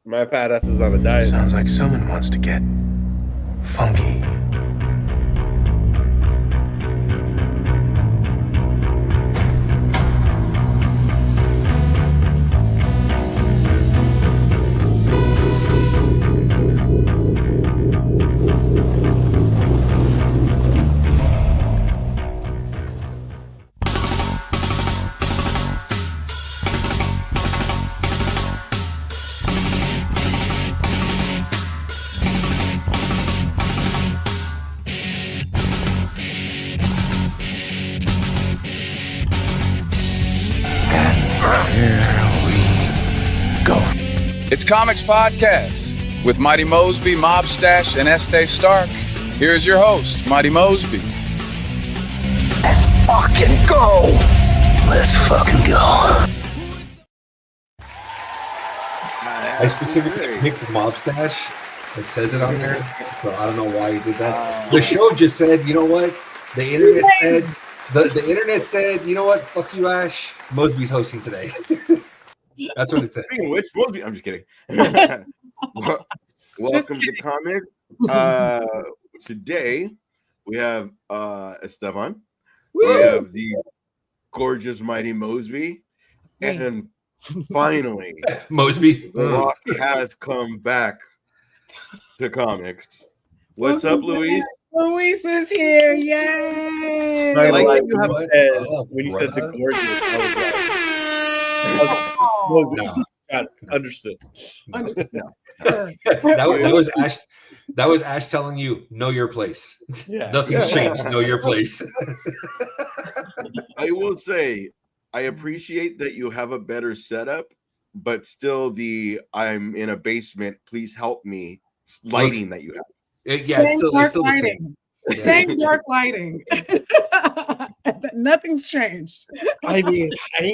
My fat ass is on a diet. Sounds like someone wants to get funky. It's Comix Podcast with Mighty Mosby, Mob Stash, and Estee Stark. Here's your host, Mighty Mosby. Let's fucking go! Let's fucking go. I specifically picked Mob Stash. It says it on there, so I don't know why you did that. The show just said, you know what? The internet said, the internet said, you know what? Fuck you, Ash. Mosby's hosting today. That's what it said. Speaking of which, Mosby, I'm just kidding. Welcome to Comix. Today we have Esteban. We have the gorgeous Mighty Mosby, and finally, Mosby, The Rock has come back to Comix. What's up, Luis? Luis is here. Yay! I like Like that you have said when you said the gorgeous. Got it. Understood. that was Ash. That was Ash telling you, know your place. Yeah. Nothing's changed. Know your place. I will say, I appreciate that you have a better setup, but still I'm in a basement. Please help me. Lighting that you have. Same dark the lighting. same. Same dark lighting. Nothing's changed. I mean,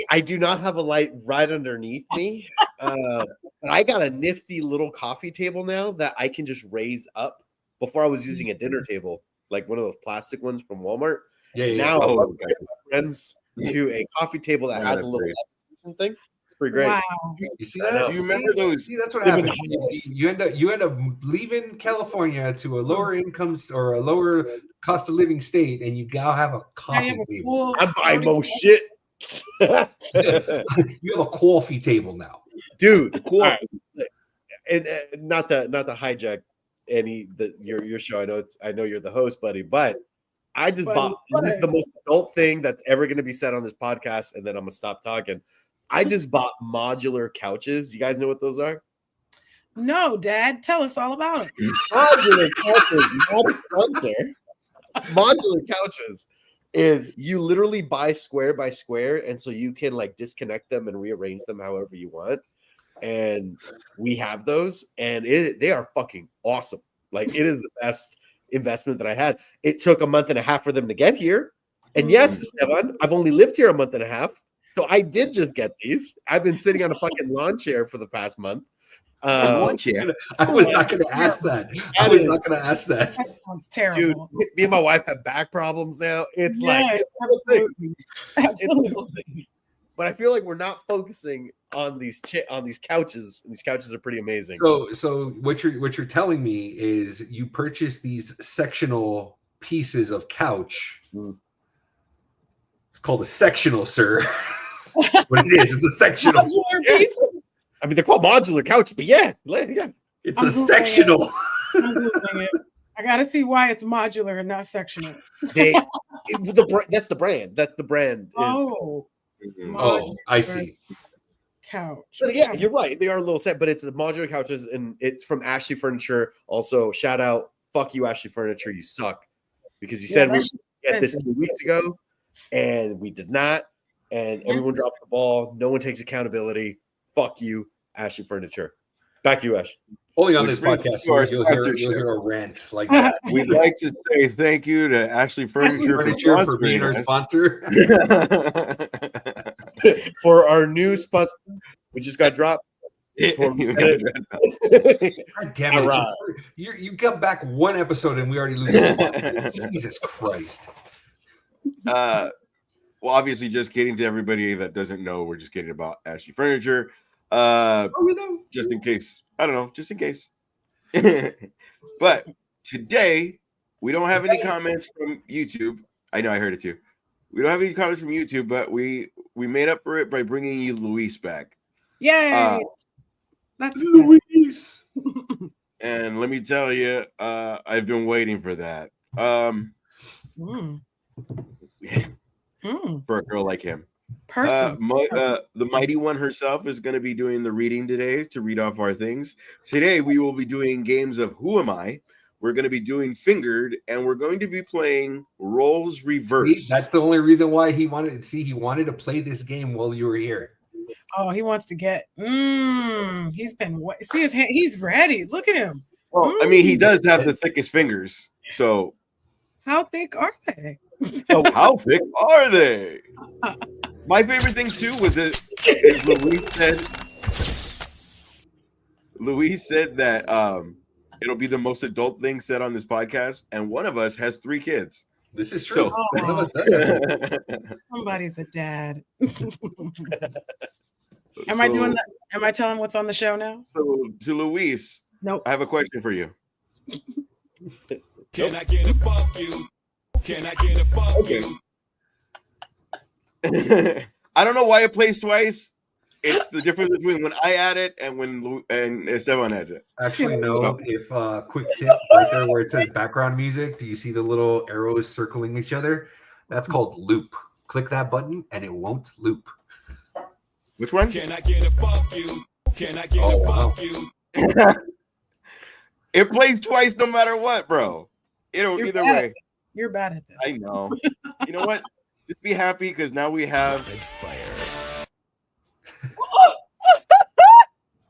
I do not have a light right underneath me, but I got a nifty little coffee table now that I can just raise up. Before I was using a dinner table, like one of those plastic ones from Walmart. Yeah. Now Oh, I'm upgrading my friends to a coffee table that has a little levitation thing. It's pretty great. Wow. You see I that? know. Do you remember those? See, that's what happens. You end up leaving California to a lower incomes or a lower cost of living state, and you now have a coffee table. I'm buying most shit. You have a coffee table now, Dude. Cool. Right. And not to hijack your show. I know you're the host, buddy, but I just bought. This is the most adult thing that's ever going to be said on this podcast, and then I'm gonna stop talking. I just bought modular couches. You guys know what those are? No, Dad. Tell us all about it. Modular couches, not a sponsor. Modular couches is you literally buy square by square, and so you can like disconnect them and rearrange them however you want. And we have those, and they are fucking awesome. Like, it is the best investment that I had. It took a month and a half for them to get here. And yes, Esteban, I've only lived here a month and a half. So I did just get these. I've been sitting on a fucking lawn chair for the past month. Lawn chair? I was not going to ask that. I was not going to ask that. That sounds terrible. Dude, me and my wife have back problems now. It's absolutely. Absolutely. But I feel like we're not focusing on these couches. These couches are pretty amazing. So what you're telling me is you purchase these sectional pieces of couch. It's called a sectional, sir. What it is, it's a sectional. Yeah. I mean, they're called modular couch, but yeah. It's a sectional. I gotta see why it's modular and not sectional. That's the brand. That's the brand. Oh, I see. Couch. But yeah, you're right. They are a little set, but it's the modular couches, and it's from Ashley Furniture. Also, shout out, fuck you, Ashley Furniture. You suck, because you said we should get this 2 weeks ago, and we did not. And everyone drops the ball. No one takes accountability. Fuck you, Ashley Furniture. Back to you, Ash. Only on this podcast, you'll hear a rant like that. We'd like to say thank you to Ashley Furniture for being our sponsor. For our new sponsor, we just got dropped. God damn it! Right. You come back one episode and we already lose. Jesus Christ! Well, obviously, just getting to everybody that doesn't know, we're just kidding about Ashley Furniture. Just in case I don't know, just in case. But today we don't have any comments from YouTube. I know, I heard it too. We don't have any comments from YouTube, but we made up for it by bringing you Luis back. Yay! That's Luis. And let me tell you, I've been waiting for that. For a girl like him. The mighty one herself is going to be doing the reading today to read off our things. Today we will be doing games of Who Am I? We're going to be doing Fingered, and we're going to be playing Roles Reversed. That's the only reason why he wanted to play this game while you were here. Oh, he wants to get. He's been. See his hand. He's ready. Look at him. Well, I mean, he does have the thickest fingers. So, how thick are they? How thick are they? My favorite thing too was that Luis said that it'll be the most adult thing said on this podcast, and one of us has 3 kids. This is true. So, one of us does. Somebody's a dad. Am I doing that? Am I telling what's on the show now? So to Luis, nope. I have a question for you. Can I get a fuck you? Can I get a fuck you? I don't know why it plays twice. It's the difference between when I add it and when Esteban adds it. Actually, no. If quick tip right there where it says background music, do you see the little arrows circling each other? That's called loop. Click that button and it won't loop. Which one? Can I get a fuck you? Can I get a fuck you? It plays twice no matter what, bro. Either way. You're bad at this. I know. You know what? Just be happy because now we have fire.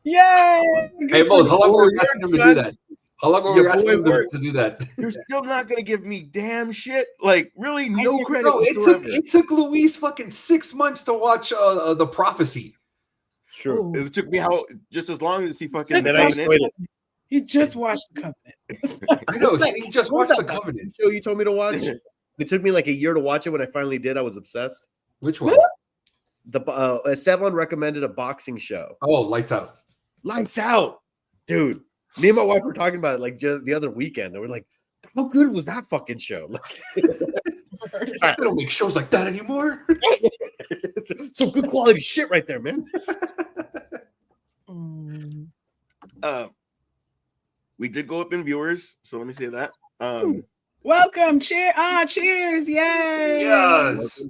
Yay! Hey, Mose, how long were we asking him to do that? How long were we asking him to do that? You're still not gonna give me damn shit. Like, really, no credit. No, it took Luis fucking 6 months to watch The Prophecy. Sure. It took me just as long as he fucking. He just watched The Covenant. I know. He just watched The Covenant. Show you told me to watch. It took me like a year to watch it. When I finally did, I was obsessed. Which one? Esteban recommended a boxing show. Oh, Lights Out. Lights Out, dude. Me and my wife were talking about it like just the other weekend. They were like, "How good was that fucking show?" I don't make shows like that anymore. Some good quality shit right there, man. We did go up in viewers, so let me say that. Welcome, cheers, yay! Yes. So,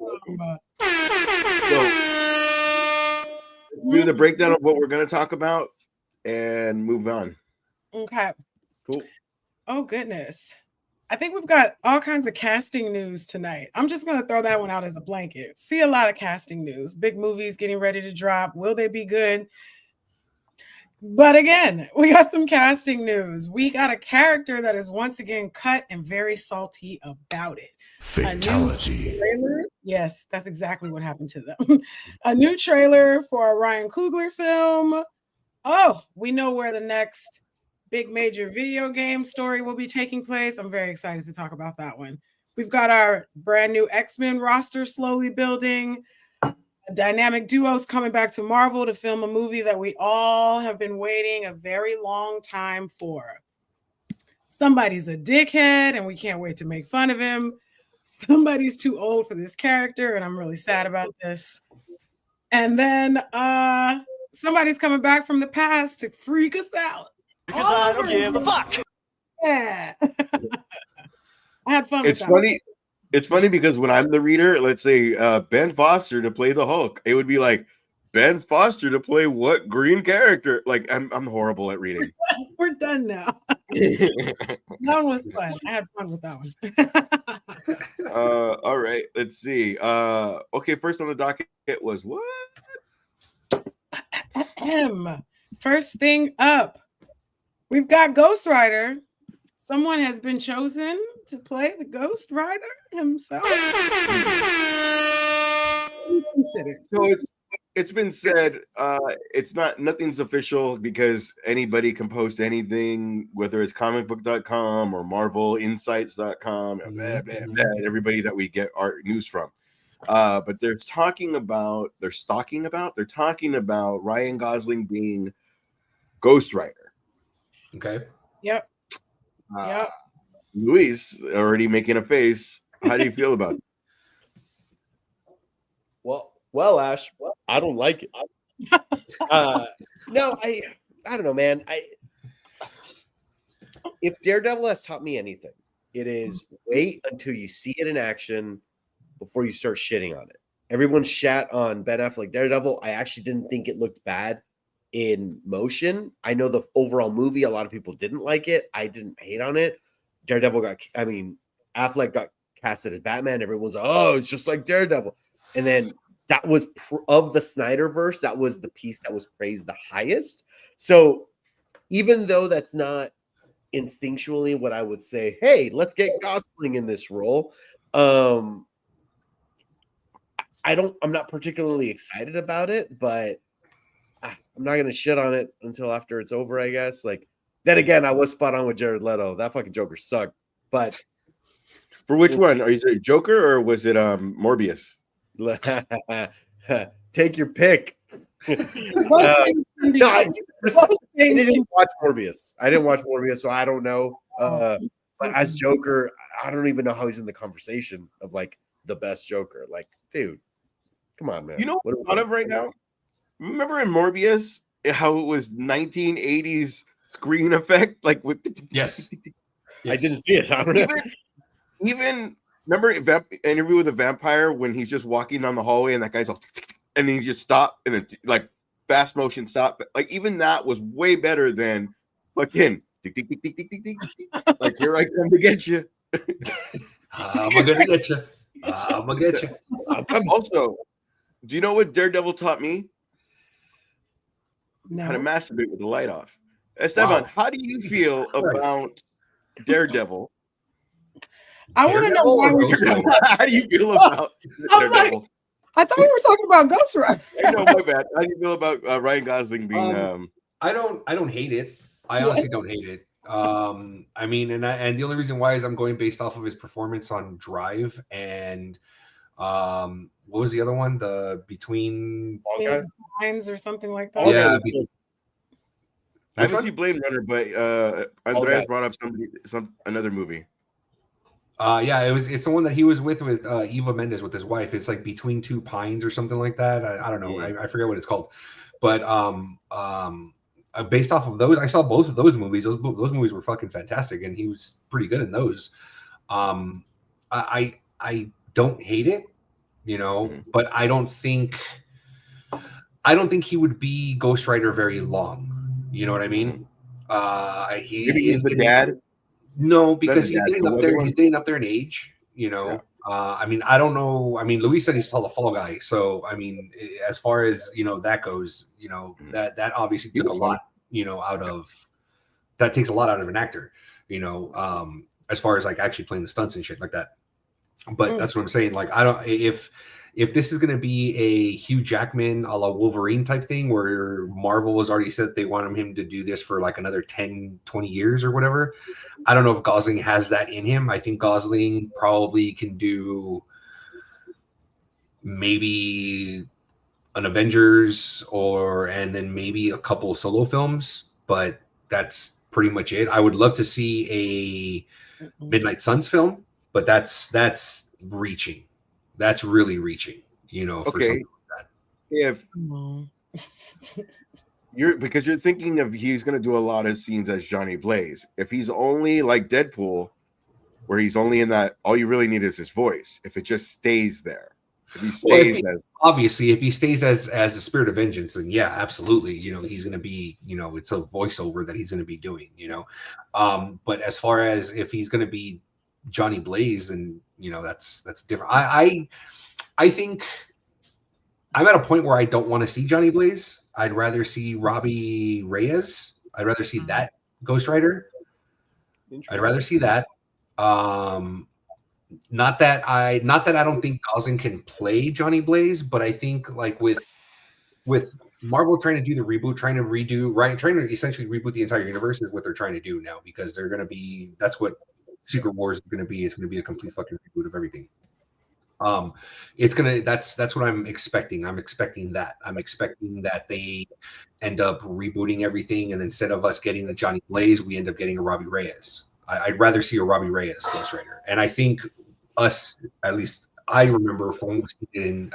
do the breakdown of what we're going to talk about and move on. Okay. Cool. Oh, goodness. I think we've got all kinds of casting news tonight. I'm just going to throw that one out as a blanket. See a lot of casting news. Big movies getting ready to drop. Will they be good? But again, we got some casting news. We got a character that is once again cut and very salty about it. Fatality. Yes, that's exactly what happened to them. A new trailer for a Ryan Coogler film. Oh, we know where the next big major video game story will be taking place. I'm very excited to talk about that one. We've got our brand new X-Men roster slowly building. Dynamic duos coming back to Marvel to film a movie that we all have been waiting a very long time for. Somebody's a dickhead and we can't wait to make fun of him. Somebody's too old for this character and I'm really sad about this. And then somebody's coming back from the past to freak us out. Because I don't give a fuck. Yeah. I had fun It's with funny. It's funny because when I'm the reader, let's say Ben Foster to play the Hulk, it would be like Ben Foster to play what green character? Like I'm horrible at reading. We're done now. That one was fun. I had fun with that one. All right, let's see. Okay, first on the docket was what? First thing up, we've got Ghost Rider. Someone has been chosen to play the Ghost Rider himself. He's considered. So it's been said. Nothing's official because anybody can post anything, whether it's comicbook.com or marvelinsights.com, everybody that we get our news from. But they're talking about Ryan Gosling being Ghost Rider. Okay. Yep. Yep. Luis already making a face. How do you feel about it? Well, Ash, I don't like it. No, I don't know, man. If Daredevil has taught me anything, it is wait until you see it in action before you start shitting on it. Everyone shat on Ben Affleck Daredevil. I actually didn't think it looked bad in motion. I know the overall movie, a lot of people didn't like it. I didn't hate on it. Affleck got casted as Batman. Everyone's like, oh, it's just like Daredevil. And then that was of the Snyderverse, that was the piece that was praised the highest. So even though that's not instinctually what I would say, hey, let's get Gosling in this role. I'm not particularly excited about it, but I'm not gonna shit on it until after it's over, I guess. Like, then again, I was spot on with Jared Leto. That fucking Joker sucked. But For which one? Are you saying Joker or was it Morbius? Take your pick. I didn't watch Morbius. I didn't watch Morbius, so I don't know. But as Joker, I don't even know how he's in the conversation of like the best Joker. Like, dude, come on, man. You know what I thought of right now? Remember in Morbius how it was 1980s screen effect, like with Yes. I didn't see it. I don't know. Even remember Interview with a Vampire when he's just walking down the hallway and that guy's all and then he just stopped and then like fast motion stop. Like even that was way better than fucking like here I come to get you. I'm gonna get you. I'm gonna get you. Also, do you know what Daredevil taught me? No. How to masturbate with the light off. Esteban, how do you feel about Daredevil? I want to know why we're talking about. How do you feel about Daredevil? I thought we were talking about Ghost Rider. No, my bad. How do you feel about Ryan Gosling being? I don't hate it. I honestly don't hate it. I mean, and the only reason why is I'm going based off of his performance on Drive and what was the other one? The Between Lines or something like that. Yeah. I haven't seen Blade Runner, but Andreas brought up another movie. Yeah, it's the one that he was with Eva Mendes with his wife. It's like Between Two Pines or something like that. I don't know. I forget what it's called. But based off of those, I saw both of those movies. Those movies were fucking fantastic, and he was pretty good in those. I don't hate it, you know, but I don't think he would be Ghost Rider very long. You know what I mean? Maybe he's the dad. No, because he's getting up there. He's getting up there in age. You know. Yeah. I mean, I don't know. I mean, Luis said he's still a fall guy. So, I mean, as far as that goes, that obviously took a lot. That takes a lot out of an actor. As far as like actually playing the stunts and shit like that. But that's what I'm saying. Like, I don't. If this is going to be a Hugh Jackman a la Wolverine type thing where Marvel has already said they want him to do this for like another 10, 20 years or whatever, I don't know if Gosling has that in him. I think Gosling probably can do maybe an Avengers and then maybe a couple solo films, but that's pretty much it. I would love to see a Midnight Suns film, but that's reaching. That's really reaching, for something like that. If you're thinking of he's going to do a lot of scenes as Johnny Blaze. If he's only like Deadpool, where he's only in that, all you really need is his voice. If it just stays there, if he stays if he stays as the Spirit of Vengeance, then yeah, absolutely. He's going to be, it's a voiceover that he's going to be doing. But as far as if he's going to be Johnny Blaze, and that's different. I think I'm at a point where I don't want to see Johnny Blaze. I'd rather see Robbie Reyes. I'd rather see that Ghost Rider. I'd rather see that. Not that I don't think Gosling can play Johnny Blaze, but I think like with Marvel trying to do the reboot, trying to essentially reboot the entire universe is what they're trying to do now, because they're going to be, that's what Secret Wars is going to be. It's going to be a complete fucking reboot of everything. That's what I'm expecting. I'm expecting that. I'm expecting that they end up rebooting everything, and instead of us getting a Johnny Blaze, we end up getting a Robbie Reyes. I'd rather see a Robbie Reyes Ghost Rider, and I think at least I remember from when we did in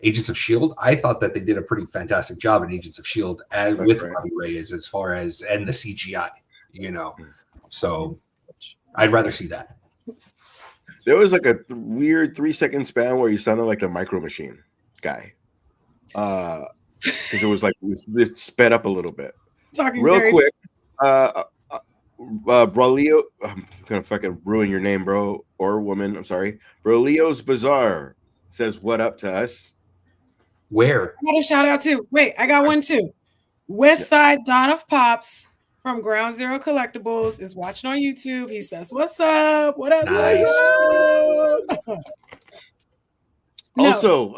Agents of Shield. I thought that they did a pretty fantastic job in Agents of Shield with Robbie Reyes as far as and the CGI. So I'd rather see that. There was like a weird 3-second span where he sounded like the Micro Machine guy, because it was like it sped up a little bit. Talking real very quick. Brolio, I'm gonna fucking ruin your name, bro, or woman. I'm sorry. Brolio's Bazaar says what up to us. Where? I got a shout out too. Wait, I got one too. West Side Don of Pops from Ground Zero Collectibles is watching on YouTube. He says, "What's up? What up?" Nice. Also,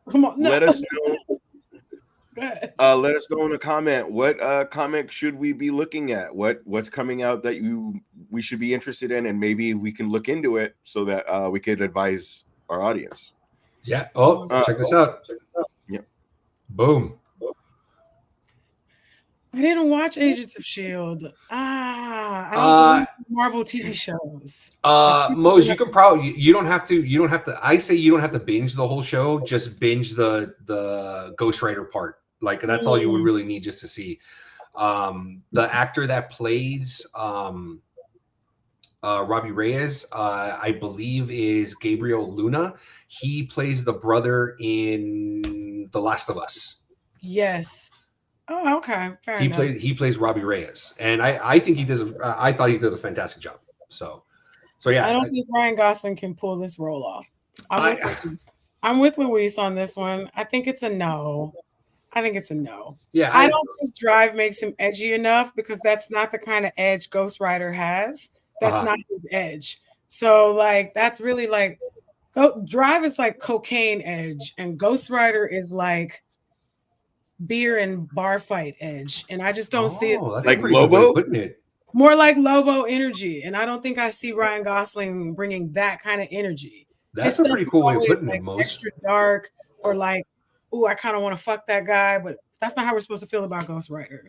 come on, let us know. Go ahead. Let us know in a comment what comic should we be looking at. What's coming out that we should be interested in, and maybe we can look into it so that we could advise our audience. Yeah. Oh, check this out. Yeah. Boom. I didn't watch Agents of Shield. I don't believe Marvel TV shows. Mose, you could probably you don't have to. I say you don't have to binge the whole show. Just binge the Ghost Rider part. Like that's all you would really need just to see. The actor that plays Robbie Reyes, I believe, is Gabriel Luna. He plays the brother in The Last of Us. Yes. Oh, okay. Fair enough. He plays Robbie Reyes, and I think he does. I thought he does a fantastic job. So yeah. I don't think Ryan Gosling can pull this role off. I'm with Luis on this one. I think it's a no. Yeah, I don't think Drive makes him edgy enough because that's not the kind of edge Ghost Rider has. That's not his edge. So like that's really like Drive is like cocaine edge, and Ghost Rider is like beer and bar fight edge. And I just don't see it like Lobo. More like Lobo energy. And I don't think I see Ryan Gosling bringing that kind of energy. That's a pretty cool way of putting it, like extra dark or like, oh, I kind of want to fuck that guy, but that's not how we're supposed to feel about Ghost Rider.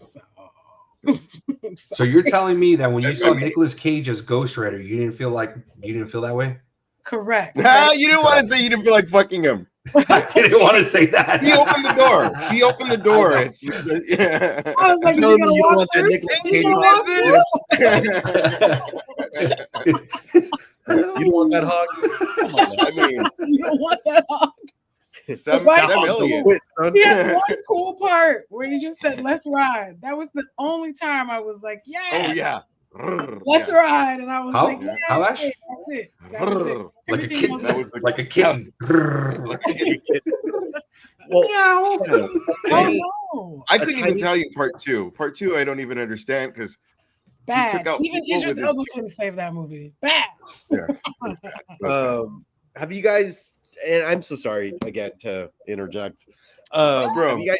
So you're telling me that when you saw Nicolas Cage as Ghost Rider, you didn't feel that way? Correct. You didn't want to say you didn't feel like fucking him. I didn't want to say that. He opened the door. He opened the door. I was like, you don't want that Nicolas Cage. You don't want that hog? I mean, you don't want that hog. $7 million. He had one cool part where he just said, "Let's ride." That was the only time I was like, "Yes." Oh yeah. Let's ride, and I was like, "Yeah, how Ash? That's it. That was it." Like a kid. Like a kitten. Well, I couldn't even tell you part two. Part two, I don't even understand because bad. Even Idris Elba couldn't save that movie. Bad. Yeah. Have you guys? And I'm so sorry again to interject. Bro, have you guys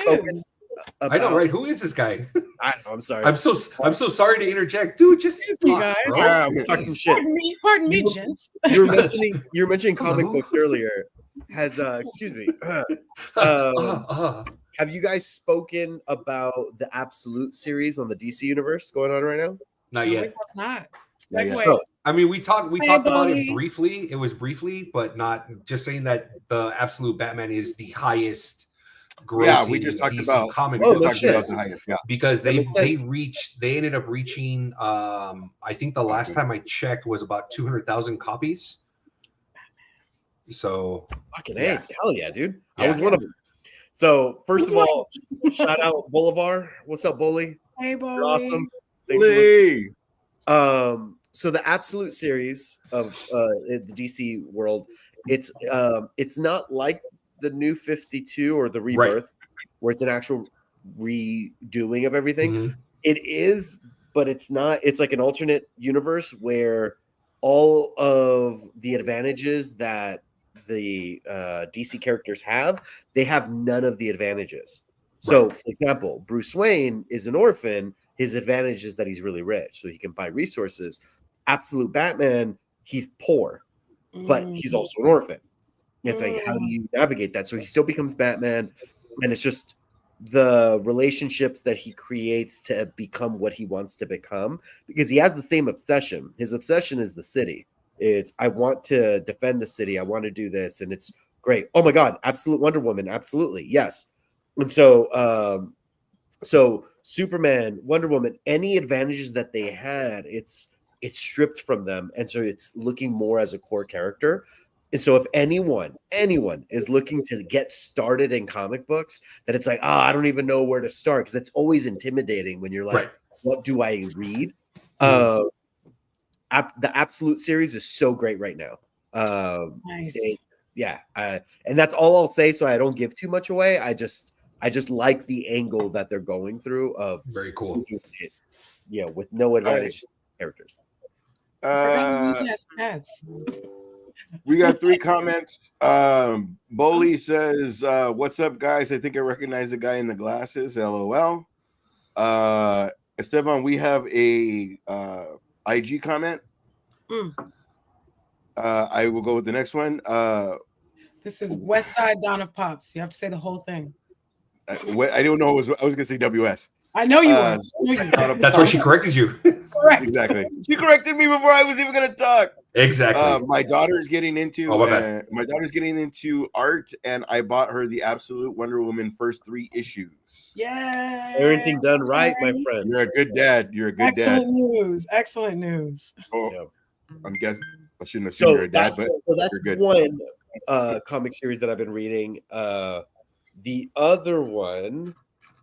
spoken about, I know, right? Who is this guy? I'm sorry. I'm so sorry to interject, dude. Just you guys. Talk some shit. Pardon me, gents. You were mentioning comic books earlier. Excuse me. Have you guys spoken about the Absolute series on the DC universe going on right now? Not yet. Not. So, I mean, we talked about it briefly. It was briefly, but not just saying that the Absolute Batman is the highest grossing. Yeah, we just talked DC about comic no book shit. about the highest. Yeah, because they ended up reaching. I think the last time I checked was about 200,000 copies. So fucking hell yeah, dude! Yeah. I was one of them. So first of all, shout out Bolivar. What's up, Bully? Hey, Bully. You're awesome. Thanks for listening. So the Absolute series of the DC world, it's not like the New 52 or the Rebirth, where it's an actual redoing of everything. Mm-hmm. It is, but it's not. It's like an alternate universe where all of the advantages that the DC characters have, they have none of the advantages. So, for example, Bruce Wayne is an orphan. His advantage is that he's really rich, so he can buy resources. Absolute Batman, he's poor. but he's also an orphan. It's like, how do you navigate that? So he still becomes Batman, and it's just the relationships that he creates to become what he wants to become, because he has the same obsession. His obsession is the city. It's, I want to defend the city. I want to do this, and it's great. Oh my God, absolute Wonder Woman, absolutely, yes. And so, so Superman, Wonder Woman, any advantages that they had, it's stripped from them, and so it's looking more as a core character. And so if anyone is looking to get started in comic books, that it's like, I don't even know where to start, because it's always intimidating when you're like, what do I read? The Absolute series is so great right now. Nice. And that's all I'll say, so I don't give too much away. I just like the angle that they're going through of very cool. With no advantage characters. Pets. We got 3 comments. Bowley says, "What's up, guys? I think I recognize the guy in the glasses. LOL." Esteban, we have a IG comment. I will go with the next one. This is West Side Dawn of Pops. You have to say the whole thing. I don't know. I was going to say WS. I know you were. That's why she corrected you. Correct. Exactly. She corrected me before I was even going to talk. Exactly. My daughter's getting into art, and I bought her the Absolute Wonder Woman first 3 issues. Yeah. Everything done right, my friend. You're a good dad. Excellent news. Excellent news. Oh, I'm guessing I shouldn't assume you're a dad, but that's you're good. One comic series that I've been reading. The other one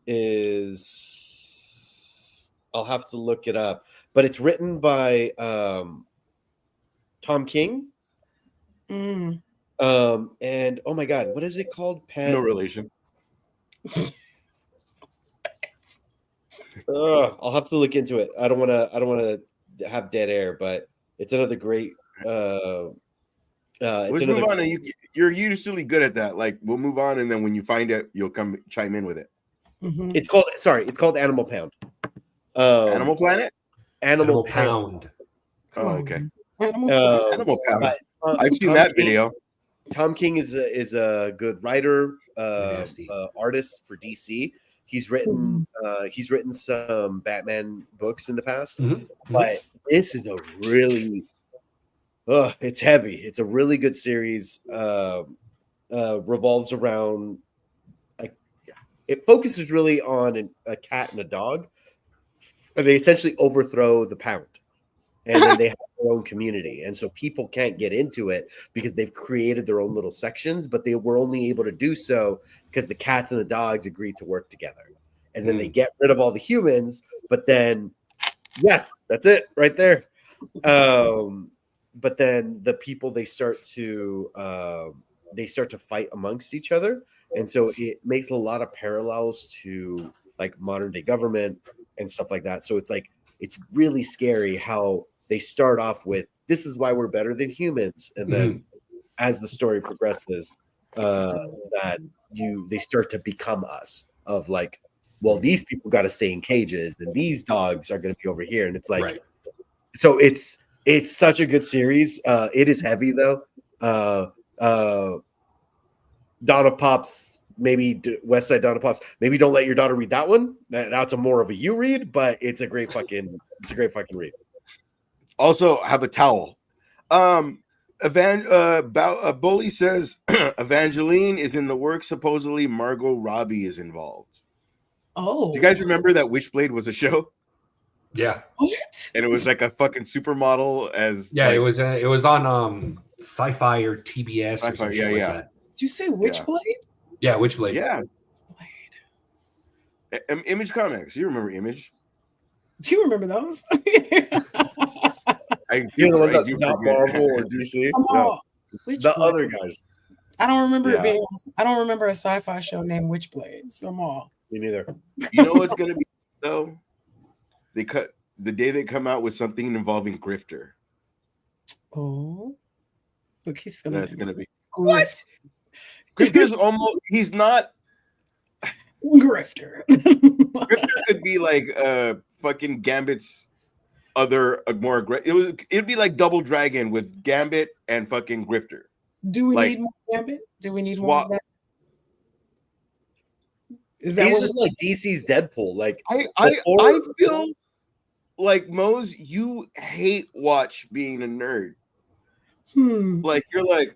is, I'll have to look it up, but it's written by Tom King. And oh my God, what is it called? No relation. I'll have to look into it. I don't want to have dead air, but it's another great. Let's move on. And you're usually good at that. Like, we'll move on, and then when you find it, you'll come chime in with it. It's called Animal Pound. Animal Planet. Animal Pound. Oh, okay. Animal Pound. I've seen that video. Tom King is a good writer, artist for DC. He's written some Batman books in the past, but this is a really it's heavy. It's a really good series. Revolves around it focuses really on a cat and a dog, and they essentially overthrow the pound, and then they have their own community, and so people can't get into it because they've created their own little sections, but they were only able to do so because the cats and the dogs agreed to work together, and then they get rid of all the humans, but then yes, that's it right there. But then the people, they start to fight amongst each other, and so it makes a lot of parallels to like modern day government and stuff like that. So it's like, it's really scary how they start off with, this is why we're better than humans, and then as the story progresses, they start to become us, of like, well, these people got to stay in cages, and these dogs are going to be over here, and it's like, so it's such a good series. It is heavy though. Dawn of Pops, maybe West Side Dawn of Pops. Maybe don't let your daughter read that one. That's a more of a you read, but it's a great fucking read. Also, have a towel. Boley says Evangeline is in the works. Supposedly, Margot Robbie is involved. Oh, do you guys remember that Witchblade was a show? Yeah. What? And it was like a fucking supermodel as it was on Sci-Fi or TBS or something like that. Did you say Witchblade? Yeah, Witchblade. Yeah. Image Comics. You remember Image? Do you remember those? You're the one that's not Marvel or DC. No. The other guys. I don't remember it being. I don't remember a sci-fi show named Witchblade. So I'm all. Me neither. You know what's gonna be though? They cut the day they come out with something involving Grifter. Oh, look, he's feeling. That's gonna be what? Grifter's almost. He's not. Grifter. Grifter could be like fucking Gambit's other more aggressive. It'd be like Double Dragon with Gambit and fucking Grifter. Do we Like, need more Gambit? Do we need more of that? Is that He's what just like DC's Deadpool. Like I feel like Mose, you hate watch being a nerd. Like you're like,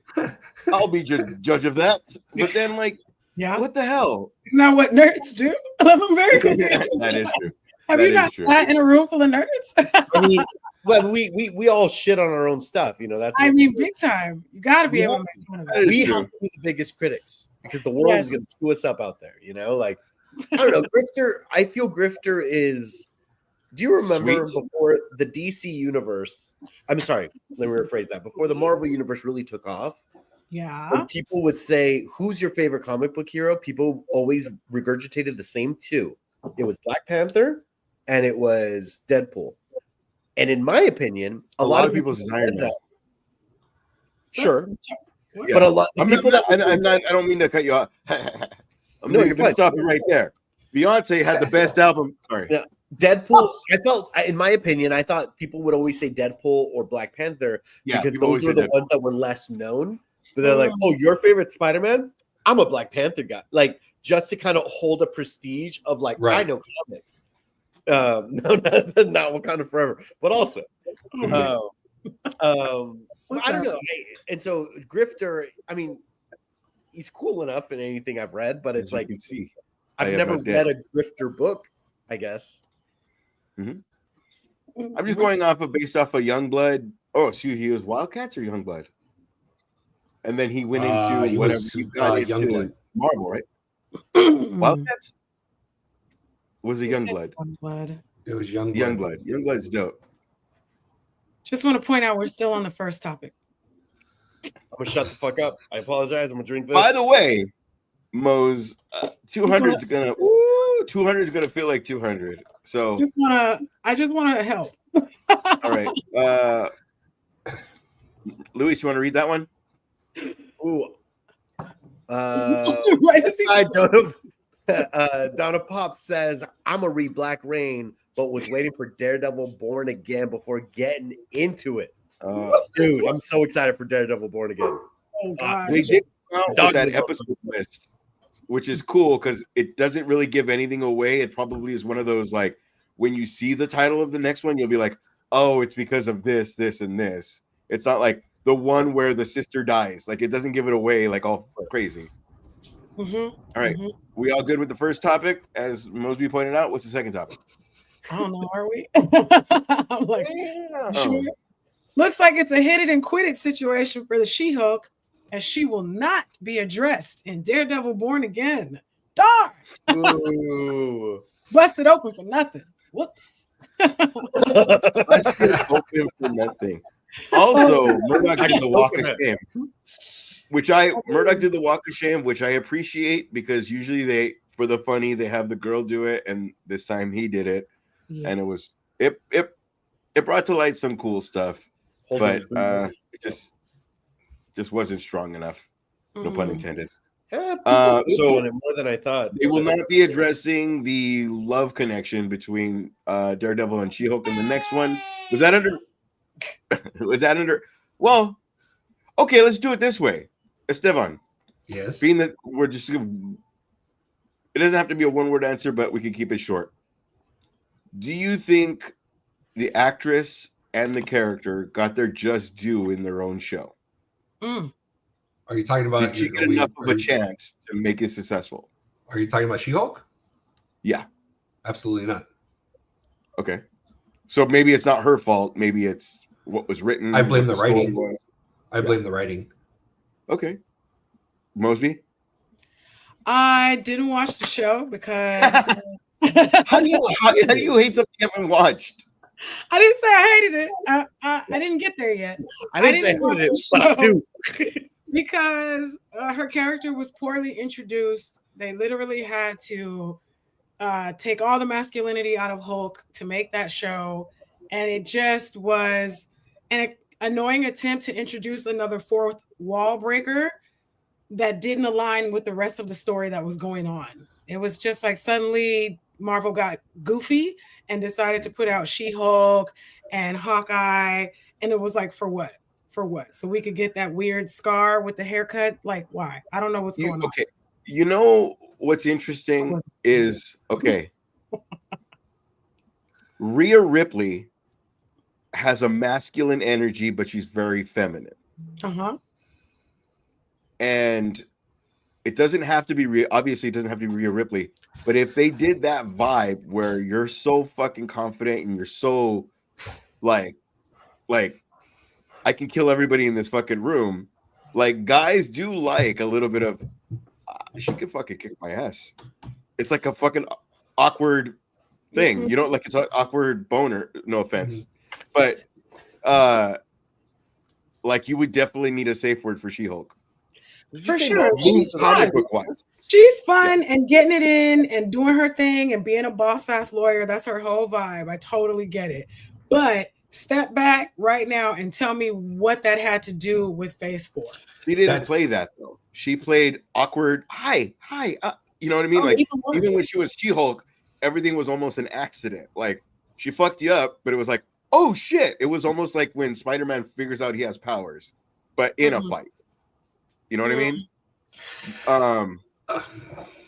I'll be judge of that. But then like, yeah, what the hell? Isn't that what nerds do? I'm very confused. That is true. Have That you is not true. sat in a room full of nerds? I mean, well, we all shit on our own stuff, you know. That's I what mean, big time. You got to be We able have to make fun of That that. is we true. have to be the biggest critics because the world is Yes. going to chew us up out there, you know. Like I don't know, Grifter. I feel Grifter is. Do you remember Sweet. before the DC universe? I'm sorry, let me rephrase that. Before the Marvel universe really took off, Yeah. when people would say, "Who's your favorite comic book hero?" People always regurgitated the same two. It was Black Panther, and it was Deadpool. And in my opinion, a lot of people people's Iron said Man. that. Sure, Yeah. but a lot of I'm people not, that I'm not. I don't mean to cut you off. No, you're fine. Stop it right there. Beyonce had the best album. Sorry. Yeah. Deadpool. I felt, in my opinion, I thought people would always say Deadpool or Black Panther Yeah, because people those always were say the Deadpool. ones that were less known. But they're like, "Oh, your favorite Spider-Man? I'm a Black Panther guy." Like just to kind of hold a prestige of like, Right. I know comics. No, not Wakanda Forever, but also, I don't know. And so Grifter, I mean, he's cool enough in anything I've read, but it's As you like can see, I've I am never not dead. read a Grifter book, I guess. I'm just going based off of Youngblood. Oh, shoot, he was Wildcats or Youngblood, and then he went into He whatever was, he got into Youngblood. Marvel, right? Mm. Wildcats was a It says Youngblood. Youngblood. It was Youngblood. Youngblood's dope. Just want to point out we're still on the first topic. I'm gonna shut the fuck up. I apologize. I'm gonna drink this. By the way, Mose, 200 is gonna 200 is gonna feel like 200. So I just wanna help. all right, Luis, you want to read that one? Ooh. Right, just Donna Pop says, "I'm gonna read Black Rain, but was waiting for Daredevil Born Again before getting into it." Dude, I'm so excited for Daredevil Born Again. Oh god. They did come out Dog with that was episode list, which is cool because it doesn't really give anything away. It probably is one of those like when you see the title of the next one, you'll be like, "Oh, it's because of this, this, and this." It's not like the one where the sister dies. Like it doesn't give it away like all crazy. Mhm. All right, we all good with the first topic? As Mosby pointed out, what's the second topic? I don't know, are we? I'm like, you sure? Looks like it's a hit it and quit it situation for the She-Hulk, as she will not be addressed in Daredevil Born Again. Darn! Ooh. Busted open for nothing. Whoops. Busted open for nothing. Also, Murdoch did the Walk of Shame, Murdoch did the Walk of Shame, which I appreciate because usually for the funny they have the girl do it, and this time he did it, and it brought to light some cool stuff, but it just wasn't strong enough. No pun intended. Yeah, so more than I thought. They will not be addressing the love connection between Daredevil and She-Hulk in the next one. Was that under? Well, okay, let's do it this way. Esteban. Yes. Being that we're just it doesn't have to be a one-word answer, but we can keep it short. Do you think the actress and the character got their just due in their own show? Are you talking about? Did she get enough of a chance to make it successful? Are you talking about She-Hulk? Yeah. Absolutely not. Okay. So maybe it's not her fault. Maybe it's what was written. I blame the story writing. was. I blame the writing. Okay. Mosby? I didn't watch the show because How do you hate something you haven't watched? I didn't say I hated it. I didn't get there yet. I didn't say watch it, the but I show do. because her character was poorly introduced. They literally had to take all the masculinity out of Hulk to make that show, and it just was an annoying attempt to introduce another fourth wall breaker that didn't align with the rest of the story that was going on. It was just like suddenly Marvel got goofy and decided to put out She-Hulk and Hawkeye, and it was like, for what? For what? So we could get that weird scar with the haircut? Like, why? I don't know what's going on. Okay, you know what's interesting is Rhea Ripley has a masculine energy, but she's very feminine. And it doesn't have to be obviously it doesn't have to be Rhea Ripley, but if they did that vibe where you're so fucking confident and you're so like I can kill everybody in this fucking room, like guys do like a little bit of she could fucking kick my ass. It's like a fucking awkward thing, you know, like it's an awkward boner, no offense. But like you would definitely need a safe word for She-Hulk. For sure. She's fun. She's fun and getting it in and doing her thing and being a boss ass lawyer. That's her whole vibe. I totally get it. But step back right now and tell me what that had to do with Phase 4. She didn't play that though. She played awkward. Hi. You know what I mean? Like even when she was She-Hulk, everything was almost an accident. Like she fucked you up, but it was like, oh shit. It was almost like when Spider-Man figures out he has powers, but in a fight. You know what I mean?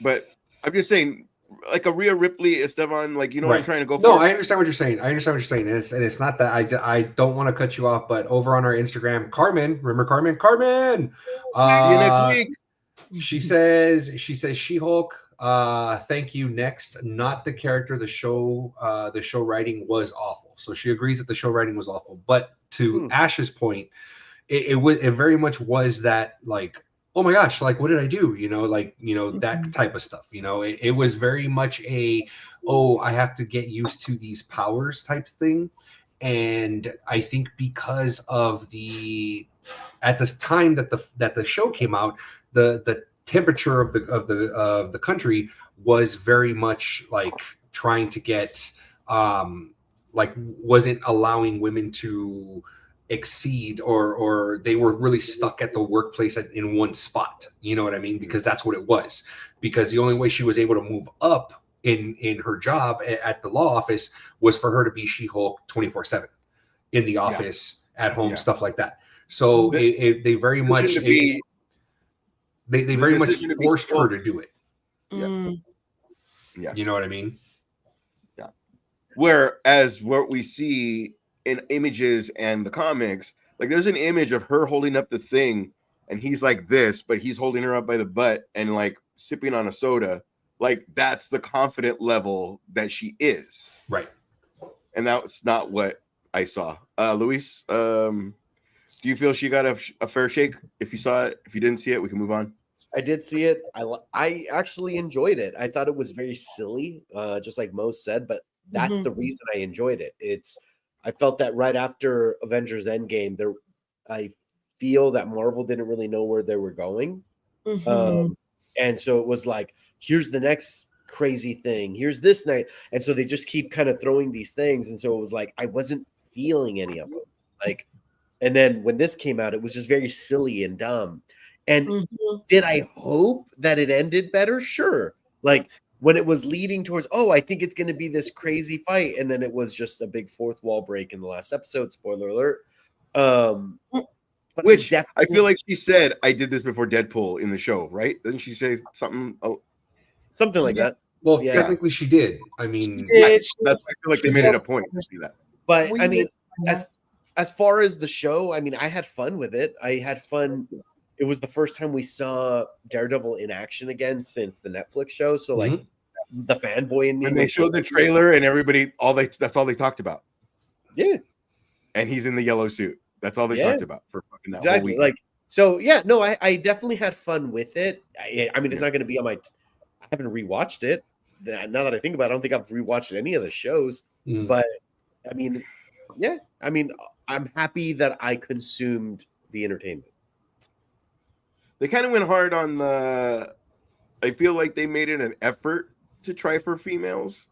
But I'm just saying, like a Rhea Ripley, Esteban, like you know what I'm trying to go for. No, I understand what you're saying. And it's not that I don't want to cut you off, but over on our Instagram, Carmen, remember Carmen? See you next week. She says She-Hulk. Thank you. Next, not the character. The show writing was awful. So she agrees that the show writing was awful. But to Ash's point, it very much was that like, oh my gosh, like what did I do? You know, like, you know, that type of stuff. You know, it was very much I have to get used to these powers type thing. And I think because of at this time that the show came out, the temperature of the country was very much like trying to get like wasn't allowing women to exceed or they were really stuck at the workplace in one spot. You know what I mean? Because that's what it was. Because the only way she was able to move up in her job at the law office was for her to be She-Hulk 24/7 in the office, at home, stuff like that. So they very much they very much forced her to do it. Yeah. You know what I mean? Yeah. Whereas what we see in images and the comics, like there's an image of her holding up the thing and he's like this, but he's holding her up by the butt and like sipping on a soda. Like that's the confident level that she is. Right. And that's not what I saw. Luis, do you feel she got a fair shake? If you saw it, if you didn't see it, we can move on. I did see it. I actually enjoyed it. I thought it was very silly, just like Mo said, but that's the reason I enjoyed it. I felt that right after Avengers Endgame, I feel that Marvel didn't really know where they were going. And so it was like, here's the next crazy thing. Here's this night. And so they just keep kind of throwing these things. And so it was like, I wasn't feeling any of them. Like, and then when this came out, it was just very silly and dumb. And did I hope that it ended better? Sure. Like when it was leading towards, I think it's going to be this crazy fight. And then it was just a big fourth wall break in the last episode. Spoiler alert. Which I feel like she said, I did this before Deadpool in the show, right? Didn't she say something? Something like that. Well, technically she did. I mean, I feel like they made it a point to see that. But I mean, as far as the show, I mean, I had fun with it. I had fun. It was the first time we saw Daredevil in action again since the Netflix show. So like the fanboy in me. And they showed the trailer and everybody, that's all they talked about. Yeah. And he's in the yellow suit. That's all they talked about for fucking that whole week. Like, so yeah, no, I definitely had fun with it. I mean, it's not going to be on I haven't rewatched it. Now that I think about it, I don't think I've rewatched any of the shows. But I mean, yeah, I mean, I'm happy that I consumed the entertainment. They kind of went hard on I feel like they made it an effort to try for females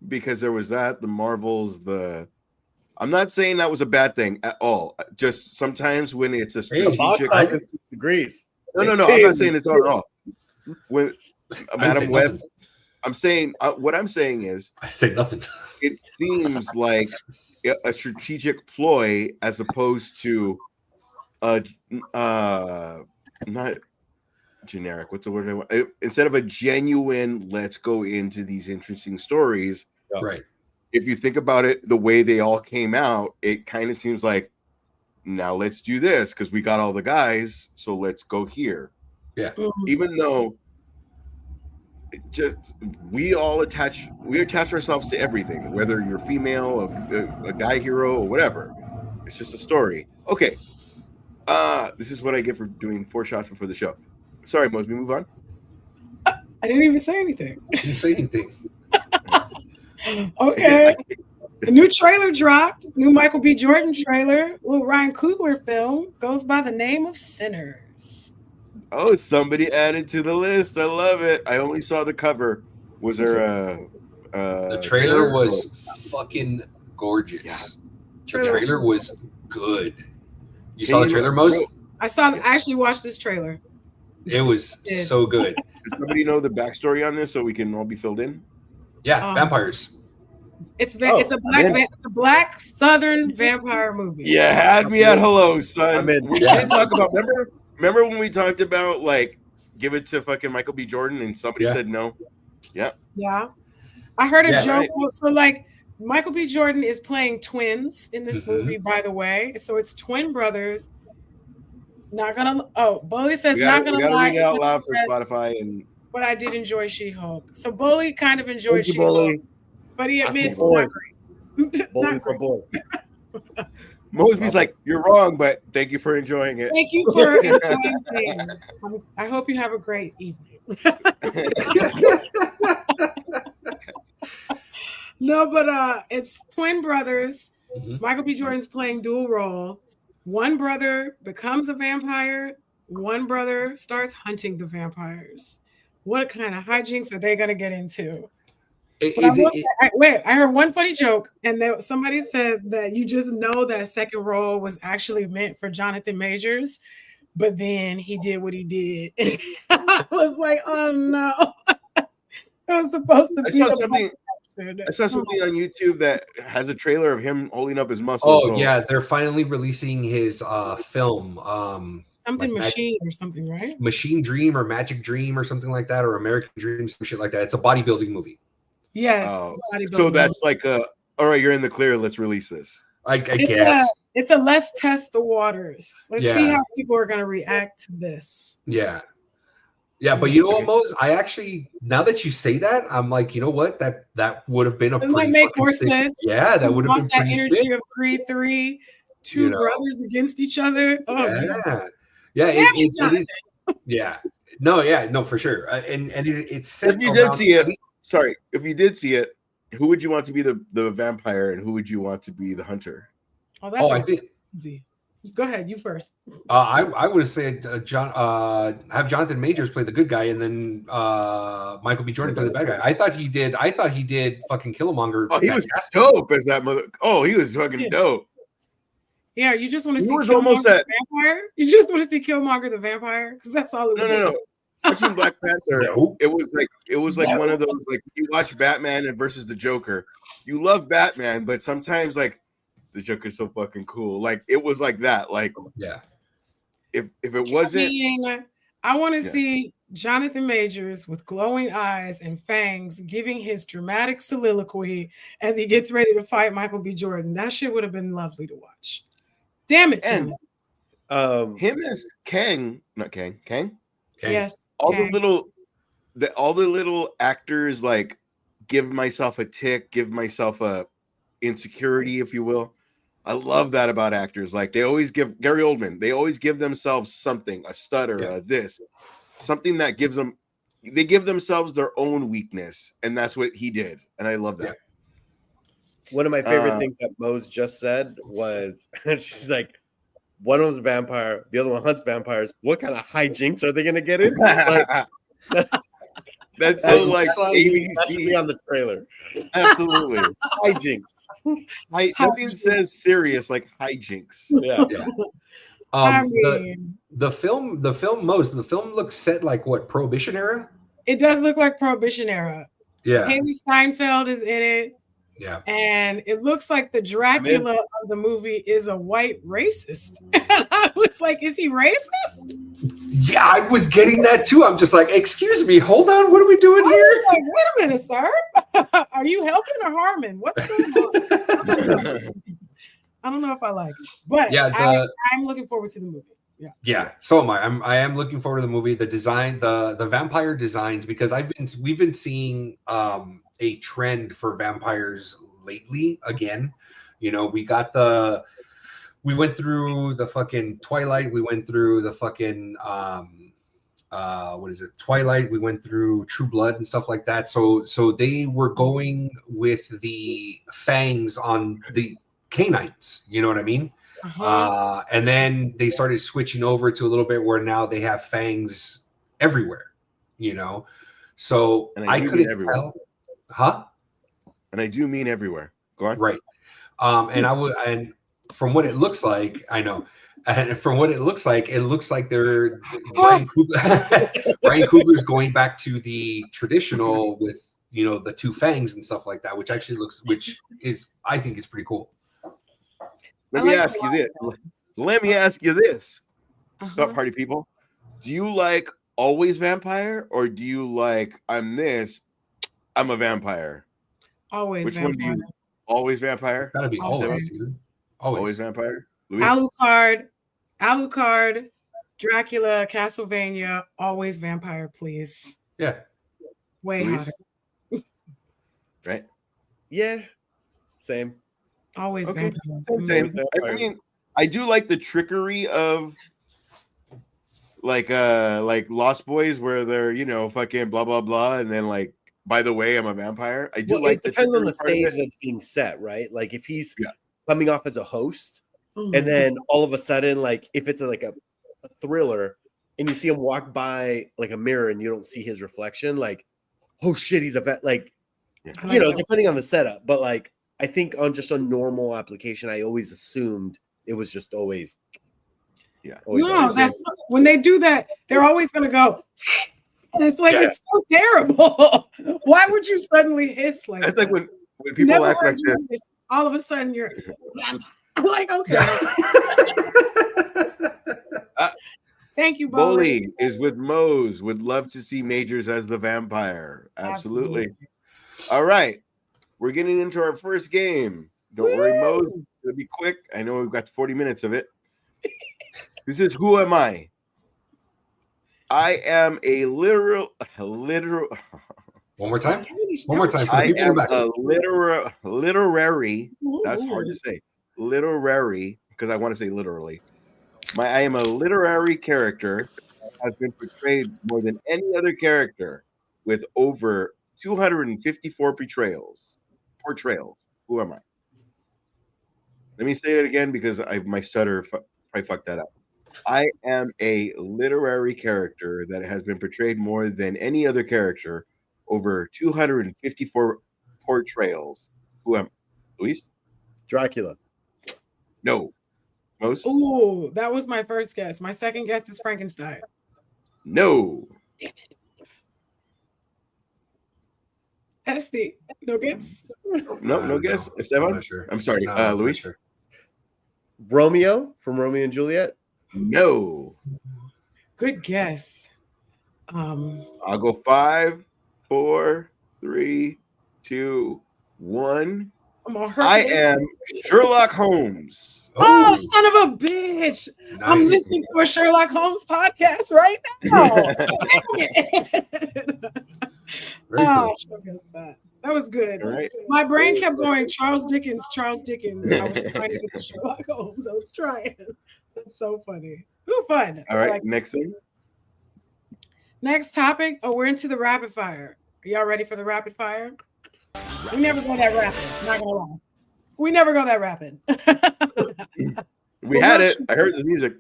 because there was the Marvels, I'm not saying that was a bad thing at all. Just sometimes when it's a strategic, I disagrees. No, I'm not saying it's all at all. When Madam Web, I'm saying what I'm saying is I say nothing. it seems like a strategic ploy as opposed to not generic. What's the word I want? Instead of a genuine, let's go into these interesting stories. Right. If you think about it, the way they all came out, it kind of seems like now let's do this because we got all the guys, so let's go here. Yeah. Even though just we attach ourselves to everything, whether you're female, a guy hero, or whatever. It's just a story. Okay. This is what I get for doing 4 shots before the show. Sorry, Mosby, move on. I didn't even say anything. You didn't say anything. Okay. The new trailer dropped. New Michael B. Jordan trailer. Little Ryan Coogler film goes by the name of Sinners. Oh, somebody added to the list. I love it. I only saw the cover. Was there the trailer was fucking gorgeous. Yeah. The trailer was good. You saw the trailer, Mose? I actually watched this trailer. It was so good. Does somebody know the backstory on this so we can all be filled in? Yeah, vampires. It's a black Southern vampire movie. You had me at hello, son. We did talk about remember when we talked about like give it to fucking Michael B. Jordan and somebody said no? Yeah. Yeah. I heard a joke. Right. So like Michael B. Jordan is playing twins in this movie, by the way. So it's twin brothers. Not gonna. Oh, Bully says not gonna lie. Read it out loud for Spotify but I did enjoy She-Hulk. So Bully kind of enjoyed She-Hulk, but he admits not great. Not great. Mosby's like, you're wrong, but thank you for enjoying it. Thank you for enjoying things. I hope you have a great evening. No, but it's twin brothers. Michael B. Jordan's playing dual role. One brother becomes a vampire. One brother starts hunting the vampires. What kind of hijinks are they going to get into? I heard one funny joke, and somebody said that you just know that second role was actually meant for Jonathan Majors, but then he did what he did. And I was like, oh no. It was supposed to be. I saw something on YouTube that has a trailer of him holding up his muscles. Oh, yeah. They're finally releasing his film. Something like Machine or something, right? Machine Dream or Magic Dream or something like that, or American Dream, some shit like that. It's a bodybuilding movie. Yes. So that's like all right, you're in the clear. Let's release this. I guess. It's a let's test the waters. Let's see how people are going to react to this. Yeah. Yeah, but you know what, Mose? I actually, now that you say that, I'm like, you know what? That would have been a. It might make more sense. Yeah, that would have been that energy of Creed 3, two brothers against each other. Oh yeah, it is. Yeah, no, for sure. And it's set. If you did see it, if you did see it, who would you want to be the vampire, and who would you want to be the hunter? I think easy. Go ahead, you first. I would have said have Jonathan Majors play the good guy, and then Michael B. Jordan play the bad guy. I thought he did fucking Killmonger. Oh, he was dope as that mother. Oh, he was fucking dope. Yeah, you just want to see Killmonger the vampire? You just want to see Killmonger the vampire? Because that's all it was. No. Watching Black Panther, it was like one of those, like you watch Batman versus the Joker. You love Batman, but sometimes like the Joker's so fucking cool. Like it was like that. Like if it wasn't, I want to see Jonathan Majors with glowing eyes and fangs giving his dramatic soliloquy as he gets ready to fight Michael B. Jordan. That shit would have been lovely to watch. Damn it, and him as Kang. Yes, all the little actors like give myself a tick, give myself a insecurity, if you will. I love that about actors. Like they always give Gary Oldman, they always give themselves something, a stutter, something that gives them, they give themselves their own weakness. And that's what he did. And I love that. One of my favorite things that Mose just said was she's like, one of them's a vampire, the other one hunts vampires. What kind of hijinks are they going to get into? Like, that's so like ABC on the trailer. Absolutely. Hijinks. Nothing says serious like hijinks. Yeah. The film looks set like what, Prohibition era? It does look like Prohibition era. Yeah. Haley Steinfeld is in it. Yeah. And it looks like the Dracula of the movie is a white racist. And I was like, is he racist? Yeah, I was getting that too. I'm just like, excuse me, hold on, what are we doing I here? was like, wait a minute, sir. Are you helping or harming? What's going on? I don't know if I like it, but yeah, I'm looking forward to the movie. Yeah, so am I. I am looking forward to the movie. The design, the vampire designs, because we've been seeing a trend for vampires lately. Again, you know, we went through the fucking Twilight. We went through the fucking what is it? Twilight. We went through True Blood and stuff like that. So they were going with the fangs on the canines. You know what I mean? And then they started switching over to a little bit where now they have fangs everywhere, you know. So I couldn't tell, And I do mean everywhere. Go on. Right. And from what it looks like, I know. And from what it looks like they're Ryan Coogler's going back to the traditional with, you know, the two fangs and stuff like that, which I think is pretty cool. Let me ask you this. Party people. Do you like always vampire or do you like I'm a vampire? Always Which vampire. one do you always vampire? Gotta be always, dude. Always vampire. Luis? Alucard, Dracula, Castlevania, always vampire, please. Yeah. Way Luis? hotter. Right? Yeah. Same. Always Okay. vampire. Same. I mean, I do like the trickery of like Lost Boys where they're, you know, fucking blah blah blah, and then like, by the way, I'm a vampire. I do like it depends on the stage that's being set, right? Like if he's coming off as a host, and then all of a sudden, like if it's like a thriller, and you see him walk by like a mirror and you don't see his reflection, like, oh shit, he's a vet. Like, you know, depending on the setup, but like I think on just a normal application, I always assumed it was just always. Yeah. No, that's when they do that, they're always going to go. And it's like, it's so terrible. Why would you suddenly hiss like that? That's like when people act like this. All of a sudden, you're like, okay. Thank you, Bully is with Mose. Would love to see Majors as the vampire. Absolutely. All right. We're getting into our first game. Don't worry, Mose. It'll be quick. I know we've got 40 minutes of it. This is Who Am I? I am a literal. One more time. I am a literary. That's hard to say. Literary, because I want to say literally. I am a literary character that has been portrayed more than any other character with over 254 portrayals. Who am I? Let me say it again because my stutter probably fucked that up. I am a literary character that has been portrayed more than any other character over 254 portrayals. Who am I? Luis? Dracula. No. Most? Oh, that was my first guess. My second guess is Frankenstein. No. Damn it. Esty, no guess? No guess. Esteban? I'm sorry. Luis? Sure. Romeo from Romeo and Juliet? No. Good guess. I'll go 5, 4, 3, 2, 1. I am Sherlock Holmes. Oh, son of a bitch. Nice. I'm listening to a Sherlock Holmes podcast right now. I guess that was good. Right. My brain kept going, Charles Dickens. I was trying to get to Sherlock Holmes. I was trying. That's so funny. Ooh, fun. All right, next thing. Next topic. Oh, we're into the rapid fire. Are y'all ready for the rapid fire? We never go that rapid. I'm not gonna lie. We never go that rapid. We had it. I heard the music.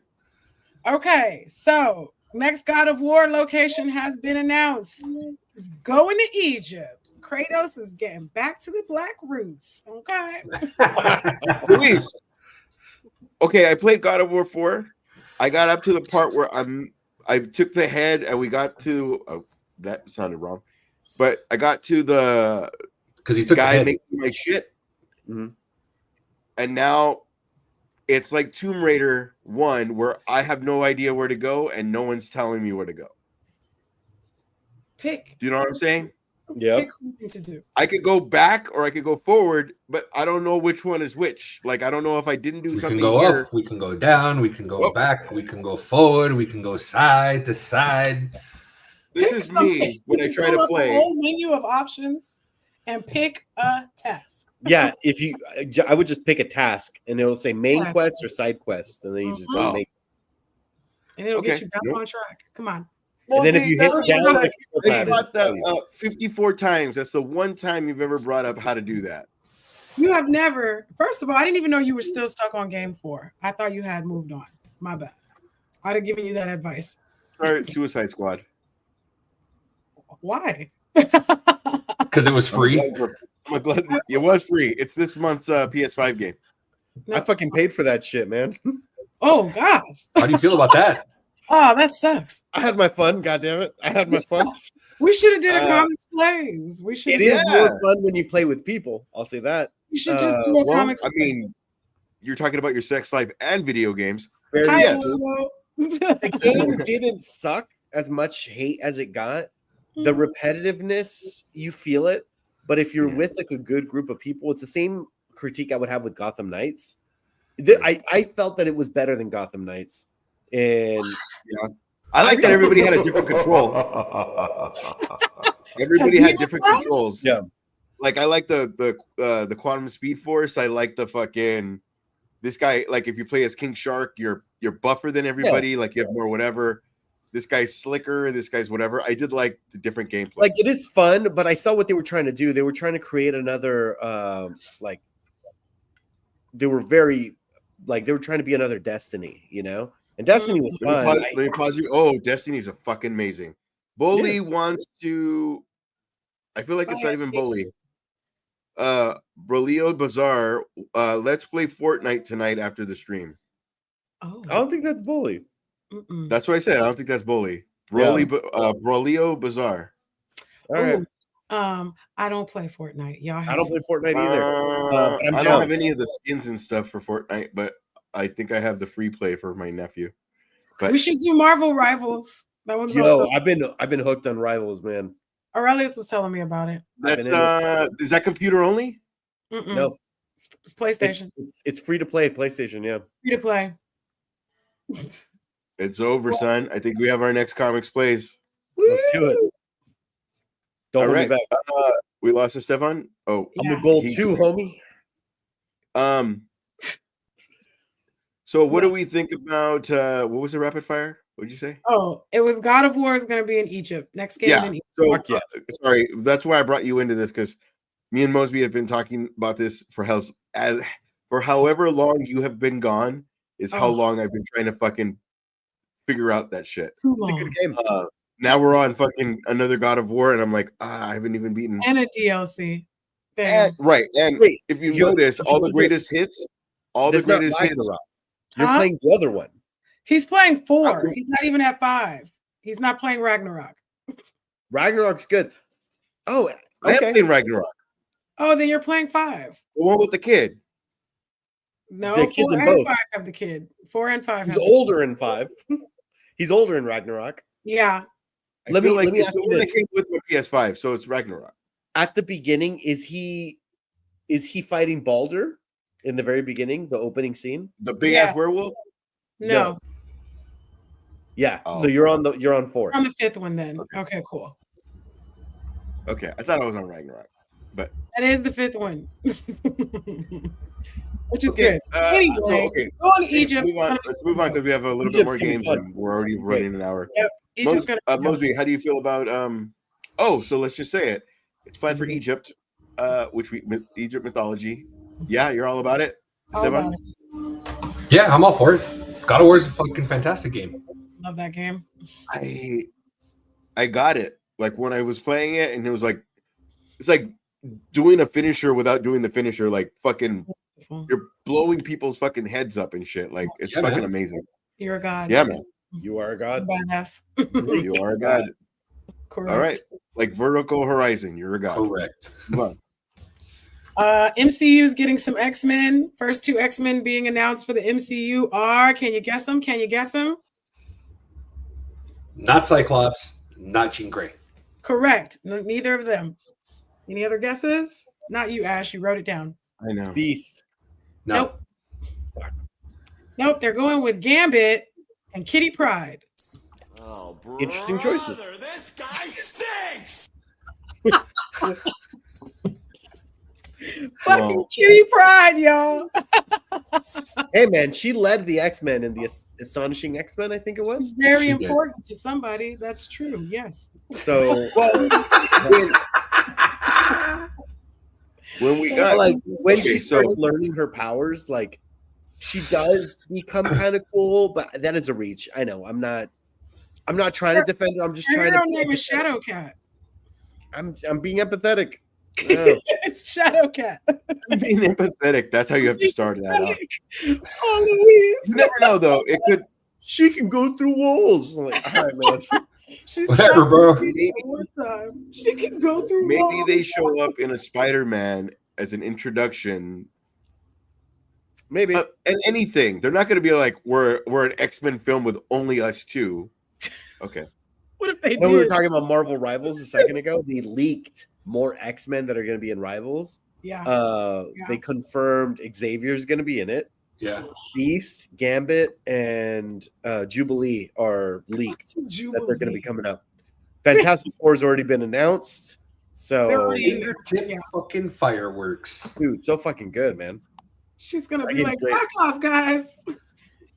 Okay, so next God of War location has been announced. It's going to Egypt. Kratos is getting back to the black roots. Okay. Luis. Okay, I played God of War 4. I got up to the part where I took the head and we got to that sounded wrong. But I got to the Because he took the guy hit. making my shit, Mhm. and now it's like Tomb Raider 1, where I have no idea where to go, and no one's telling me where to go. Pick. Do you know what I'm saying? Yep. Pick something to do. I could go back or I could go forward, but I don't know which one is which. Like, I don't know if I didn't do We something can go here. up, we can go down, we can go Whoop. back, we can go forward, we can go side to side. This Pick is me something. when I You try pull to up a play. whole menu of options and pick a task. Yeah, if you, I would just pick a task, and it'll say main Yes. quest or side quest, and then you just go Mhm. make. And it'll get Okay. you back Nope. on track. Come on. And then if you hit That's down what the I pattern, brought that up 54 times. That's the one time you've ever brought up how to do that. You have never. First of all, I didn't even know you were still stuck on game 4. I thought you had moved on. My bad. I'd have given you that advice. Start Suicide Squad. Why? Because it was free. I'm glad it was free. It's this month's PS5 game. I fucking paid for that shit, man. Oh God. How do you feel about that? Oh, that sucks. I had my fun. God damn it, I had my fun. We should have did a comics plays. We should. It is more fun when you play with people. I'll say that. You should just do a Well, comics. I mean, you're talking about your sex life and video games. Very Hi, yes. Lolo. The game didn't suck as much hate as it got. The repetitiveness, you feel it. But if you're with like a good group of people, it's the same critique I would have with Gotham Knights. I felt that it was better than Gotham Knights, and I like that everybody had a different control. Everybody had different controls. Yeah. Like I like the Quantum Speed Force. I like the fucking this guy. Like if you play as King Shark, you're buffer than everybody. Like you have more whatever. This guy's slicker. This guy's whatever. I did like the different gameplay. like it is fun. But I saw what they were trying to do. They were trying to create another like they were very like they were trying to be another Destiny, you know. And Destiny was fun. Let me pause you. Oh, Destiny's a fucking amazing. Bully wants to. I feel like it's not even Bully. Brolio Bazaar. Let's play Fortnite tonight after the stream. Oh, I don't think that's Bully. That's what I said. I don't think that's Bully. Brolio Bazaar. All right. I don't play Fortnite. Y'all have I don't play Fortnite either. I don't have any of the skins and stuff for Fortnite, but I think I have the free play for my nephew. But we should do Marvel Rivals. That one's Yo, also. I've been hooked on Rivals, man. Aurelius was telling me about it. that's is that computer only? No, It's PlayStation. It's free to play PlayStation. Yeah, Free to play. It's over, son. I think we have our next comics plays. let's do it. Don't All hold right. me back. We lost to Stefan. Oh, I'm a gold too, homie. So what do we think about what was the rapid fire? What'd you say? Oh, it was God of War is going to be in Egypt. Next game in Egypt. So, sorry, that's why I brought you into this because me and Mosby have been talking about this for however long you have been gone is how long I've been trying to fucking figure out that shit. Too long. It's a good game. Now we're on fucking another God of War, and I'm like, I haven't even beaten. And a DLC. And Wait, if you notice, all the greatest hits, You're playing the other one. He's playing 4. He's not even at 5. He's not playing Ragnarok. Ragnarok's good. Oh, I am playing Ragnarok. Oh, then you're playing 5. The one with the kid. No, The kids 4 in and both. 5 have the kid. 4 and 5 He's have older in 5. He's older in Ragnarok. Yeah. Let me like ask you this. With my PS5, so it's Ragnarok. At the beginning, is he fighting Baldur in the very beginning, the opening scene? The big ass werewolf? No. Yeah. So you're on 4. On the 5th one then. Okay, cool. Okay, I thought I was on Ragnarok, but that is the 5th one. Which is good. Anyway, go on Egypt. Let's move on because we have a little bit more games and we're already running an hour. Yep. Mosby, how do you feel about so let's just say it. It's fine for Egypt, Egypt mythology. Yeah, you're all about it. Esteban? Yeah, I'm all for it. God of War is a fucking fantastic game. Love that game. I got it. Like when I was playing it, and it was like it's like doing a finisher without doing the finisher, like fucking you're blowing people's fucking heads up and shit. Like it's fucking amazing. You're a god. Yeah, man. You are a god. Badass. You are a god. Correct. All right, like Vertical Horizon, you're a god. Correct. Come on. MCU is getting some X-Men. First 2 X-Men being announced for the MCU are, can you guess them? Can you guess them? Not Cyclops, not Jean Grey. Correct. Neither of them. Any other guesses? Not you, Ash. You wrote it down. I know. Beast. No. Nope. They're going with Gambit and Kitty Pryde. Oh, brother, Interesting choices. This guy stinks. Fucking Kitty Pryde, y'all. Hey man, she led the X-Men in the Astonishing X-Men, I think it was. It's very She did. important to somebody. That's true. Yes. So When we got like when Okay, she starts learning her powers, like she does become kind of cool, but that is a reach. I know. I'm not trying to defend her. I'm just Her trying hero to. name is Shadowcat. I'm being empathetic. Oh. It's Shadowcat. being empathetic, that's how you have to start that out. Oh, Louise. You never know, though. It could. She can go through walls. I'm like, all right, man. She's Whatever, bro. One time. She can go through Maybe walls. they show up in a Spider-Man as an introduction. Maybe. And anything. They're not going to be like, we're an X-Men film with only us two. Okay. What if they When we were did? talking about Marvel Rivals a second ago, they leaked more X-Men that are going to be in Rivals. Yeah. They confirmed Xavier's going to be in it. Yeah. Beast, Gambit, and Jubilee are leaked that they're going to be coming up. Fantastic Four's already been announced. They're So, already- Fingertip fucking fireworks. dude, so fucking good, man. She's gonna That be game's like, great. back off, guys.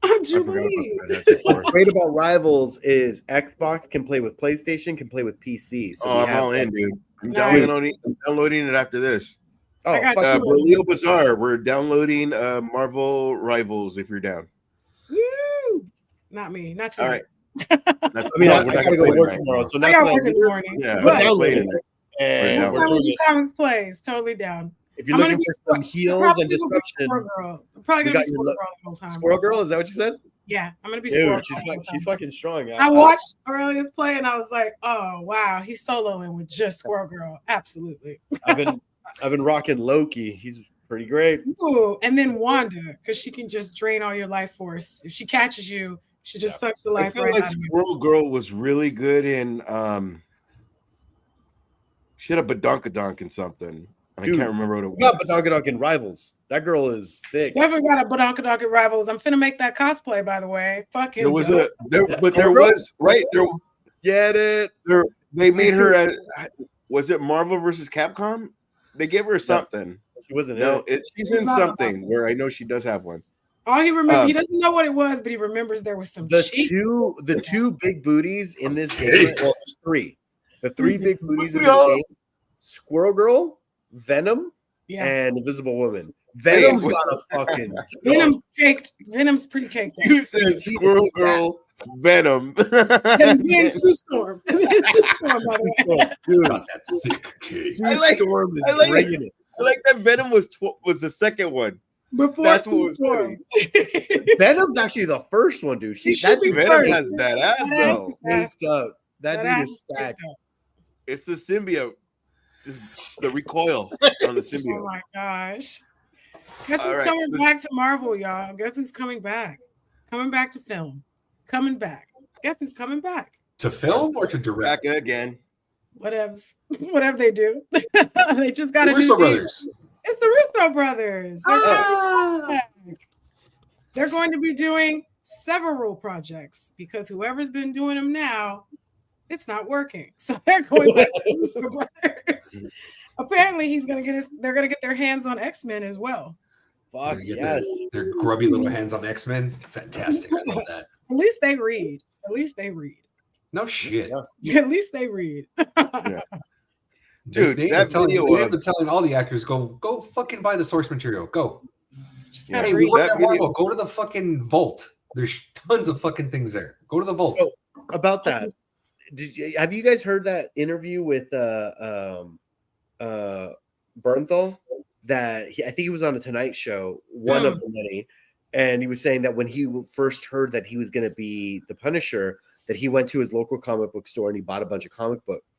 I'm Jubilee. What's great about Rivals is Xbox can play with PlayStation, can play with PC. So Oh, we I'm have all in, dude. I'm Nice. downloading it after this. Oh, I got fuck two. you. Leo Bazaar, we're downloading Marvel Rivals if you're down. Woo! Not me. Not All tonight. right. I mean, I gotta go to work tomorrow, so I not got playing work in the either. morning. Yeah, But we're But downloading downloading it. it. And Yeah, next we're time we doing do this. Comics Plays, totally down. If you're I'm gonna looking be for some heals and disruption, Squirrel Girl. I'm probably We gonna be got your Squirrel Girl the whole time. Squirrel Girl, is that what you said? Yeah, I'm gonna be Dude, Squirrel she's Girl. the whole she's time. fucking strong. I watched Aurelius play and I was like, oh wow, he's soloing with just Squirrel Girl. Absolutely. I've been rocking Loki. He's pretty great. Ooh, and then Wanda, because she can just drain all your life force. If she catches you, she just sucks the I life feel right like out of you. Squirrel Girl was really good in she had a badonkadonk in something. And Dude, I can't remember what it We got was. Badonkadonk in Rivals. That girl is thick. Definitely got a Badonkadonk Rivals. I'm finna make that cosplay, by the way. Fucking There was dope. there Squirrel Girl? was right there. Get it? They made her as was it Marvel versus Capcom? They gave her something. She wasn't No, in it. she's She's in not something where I know she does have one. All he remembers, he doesn't know what it was, but he remembers there was some The cheeks. two big booties in this game. Well, there's three. The three big booties in this Yeah. game: Squirrel Girl, Venom, Yeah, and Invisible Woman. Venom's Wait, got a fucking Venom's caked. Venom's pretty caked. Up. You said Squirrel Girl, Venom. And then Sue Storm. And then Sue Storm, by the way. dude. Got that thick cake. Sue I like- Storm is I like bringing it. I like that Venom was the second one. Before That's what Sue was Storm. Venom's actually the first one, dude. He should That be dude Venom first. has that ass That ass though. is staked up. That That dude ass is is stacked. up. It's the symbiote. The recoil on the Oh symbiote. my gosh. Guess All who's right, coming let's- back to Marvel, y'all? Guess who's coming back? Coming back to film. Coming back. Guess who's coming back? To film or to direct? Back again. Whatevs. Whatever they do. They just got The a new Russo deal. brothers. It's the Russo brothers. They're Ah! back. They're going to be doing several projects because whoever's been doing them now, it's not working. So they're going back to the Russo brothers. Apparently, they're gonna get their hands on X-Men as well. Fuck They get yes. Their grubby little hands on X-Men. Fantastic. I love that. At least they read. At least they read. No shit. At least they read. Dude, they that end up telling, video they of- end up telling all the actors, go fucking buy the source material. Go. Just Yeah, gotta Hey, read. we work that at video- Marvel. Go to the fucking vault. There's tons of fucking things there. Go to the vault. So, about that, have you guys heard that interview with Bernthal? That I think he was on a Tonight Show, one of the many, and he was saying that when he first heard that he was going to be the Punisher, that he went to his local comic book store and he bought a bunch of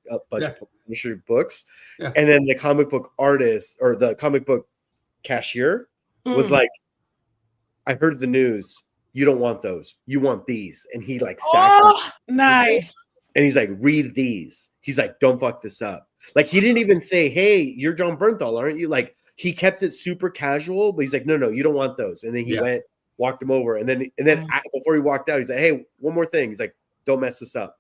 of publisher books, Yeah. and then the comic book artist or the comic book cashier was like, "I heard the news. You don't want those. You want these." And he like stacked them. Nice. And he's like, "Read these." He's like, "Don't fuck this up." Like he didn't even say, "Hey, you're John Bernthal, aren't you?" Like he kept it super casual, but he's like, "No, you don't want those." And then he went, walked him over, and then before he walked out, he's like, "Hey, one more thing." He's like, "Don't mess this up."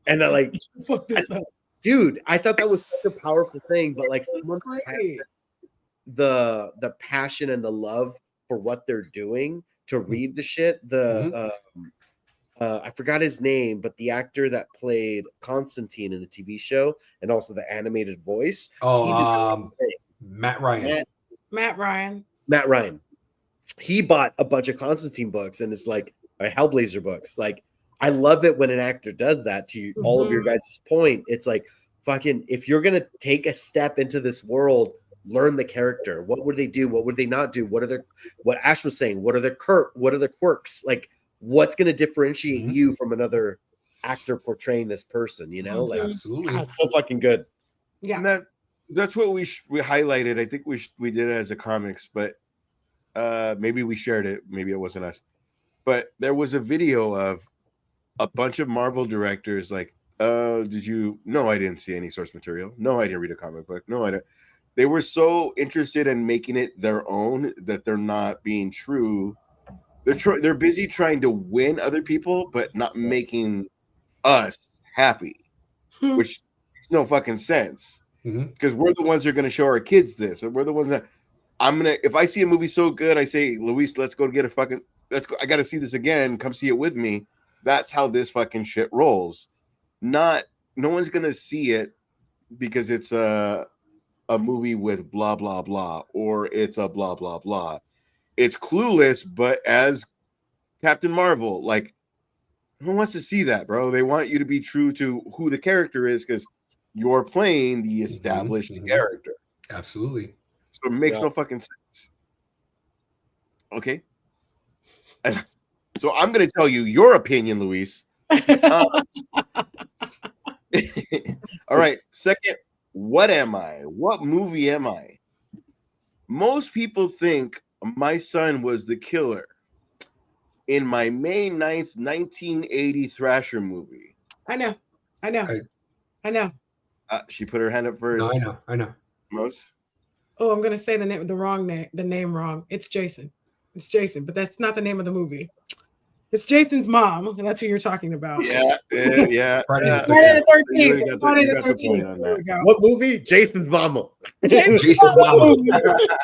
And then like, fuck this up, dude. I thought that was such a powerful thing, but like someone the passion and the love for what they're doing to read the shit. I forgot his name, but the actor that played Constantine in the TV show and also the animated voice. Matt Ryan. Matt Ryan. He bought a bunch of Constantine books and it's like Hellblazer books. Like I love it when an actor does that. To all of your guys' point, it's like fucking if you're gonna take a step into this world, learn the character. What would they do? What would they not do? What Ash was saying? What are the quirks? Like what's going to differentiate you from another actor portraying this person? You know, like absolutely, God, it's so fucking good. Yeah, and that's what we highlighted. I think we did it as a comics, but maybe we shared it. Maybe it wasn't us, but there was a video of a bunch of Marvel directors like, did you? No, I didn't see any source material. No, I didn't read a comic book. No, I didn't. They were so interested in making it their own that they're not being true. They're busy trying to win other people, but not making us happy, which makes no fucking sense. Because we're the ones that are going to show our kids this, or we're the ones that if I see a movie so good, I say, Luis, let's go get let's go. I got to see this again. Come see it with me. That's how this fucking shit rolls. No one's going to see it because it's a movie with blah, blah, blah, or it's a blah, blah, blah. It's Clueless, but as Captain Marvel. Like, who wants to see that, bro? They want you to be true to who the character is because you're playing the established character. Absolutely. So it makes no fucking sense. Okay. And so I'm going to tell you your opinion, Luis. All right. Second, what am I? What movie am I? Most people think my son was the killer in my May 9th, 1980 Thrasher movie. I know. She put her hand up first. No, I know. Most. Oh, I'm gonna say the name wrong. It's Jason. It's Jason, but that's not the name of the movie. It's Jason's mom, and that's who you're talking about. Yeah. Friday the 13th. It's Friday the 13th. There we go. What movie? Jason's mama. Jason's mama.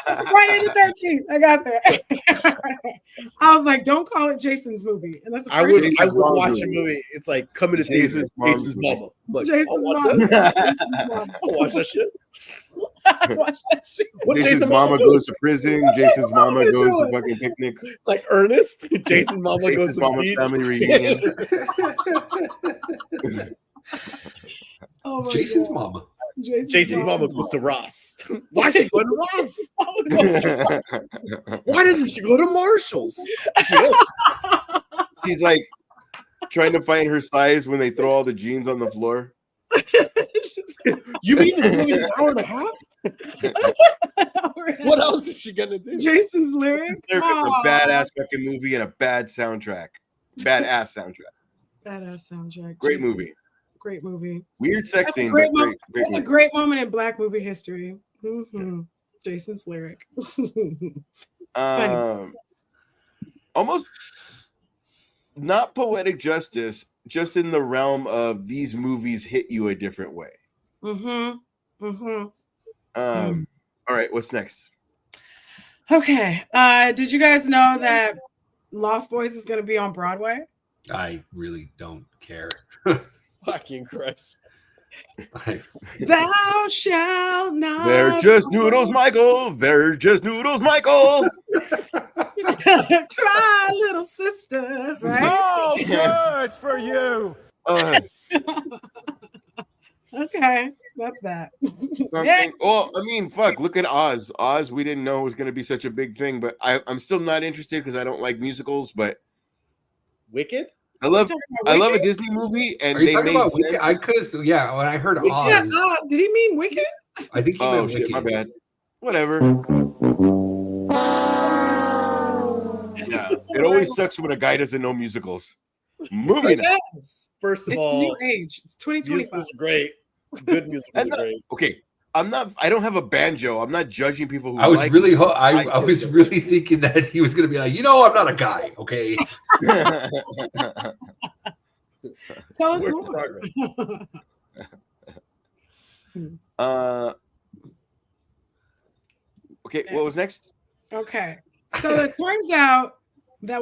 Friday the 13th. I got that. I was like, don't call it Jason's movie. And that's I would watch a movie. It's like coming to Jason's mama. Like, Jason's mama. I'll watch that shit. Watch that shit. Jason's mama goes to prison. Jason's mama goes to fucking picnics. Like Ernest. Jason's mama goes to the beach. Family reunion. Jason's mama. Jason's mama goes to Ross. Why she go to Ross? Why didn't she go to Marshall's? She's like trying to find her size when they throw all the jeans on the floor. You mean this movie's an hour and a half? What else is she gonna do? Jason's lyric. It's a badass fucking movie and a bad soundtrack. Badass soundtrack. Great Jason. movie. Great movie. Weird sex scene. It's a great moment in Black movie history. Jason's lyric. Almost not poetic justice, just in the realm of these movies hit you a different way. All right, what's next? Okay. Did you guys know that Lost Boys is going to be on Broadway? I really don't care. Fucking Christ. Thou shalt not. They're just noodles, Michael. They're just noodles, Michael. Cry, little sister. Right? Oh, good for you. Okay, that's that. Well, I mean, fuck. Look at Oz. Oz, we didn't know it was going to be such a big thing, but I'm still not interested because I don't like musicals. But Wicked? I love Talking about I love a Wicked? Disney movie, and Are you they talking made about sense. Wicked? I could have. Yeah, when I heard He said Oz, Oz. Did he mean Wicked? I think he Oh meant shit, my Wicked. bad. Whatever. Yeah, it always sucks when a guy doesn't know musicals. Moving on. Yes. First of It's all, new age. It's 2025. musicals are great. Good musicals are great. Okay, I don't have a banjo. I'm not judging people who I was like really, it. I was really thinking that he was going to be like, I'm not a guy, okay? Tell us Work in more. progress. Okay, what was next? Okay. So it turns out that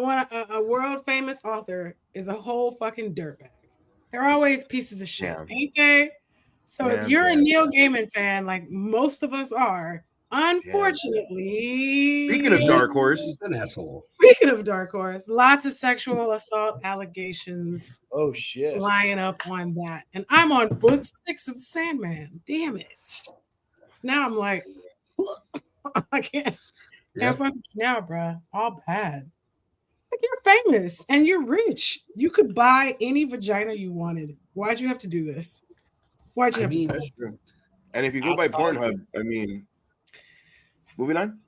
a world famous author is a whole fucking dirtbag. They're always pieces of shit, Damn. ain't they? So if Damn, you're a damn, Neil Gaiman fan, like most of us are, unfortunately. Speaking of Dark Horse, He's an asshole. Speaking of Dark Horse, lots of sexual assault allegations Oh shit. lying up on that. And I'm on book 6 of Sandman. Damn it. Now I'm like, I can't. Yep. Now, bruh, all bad. Like you're famous and you're rich. You could buy any vagina you wanted. Why'd you have to do this? Why'd you have to do that's this? true. And if you go by Pornhub, I mean, moving on.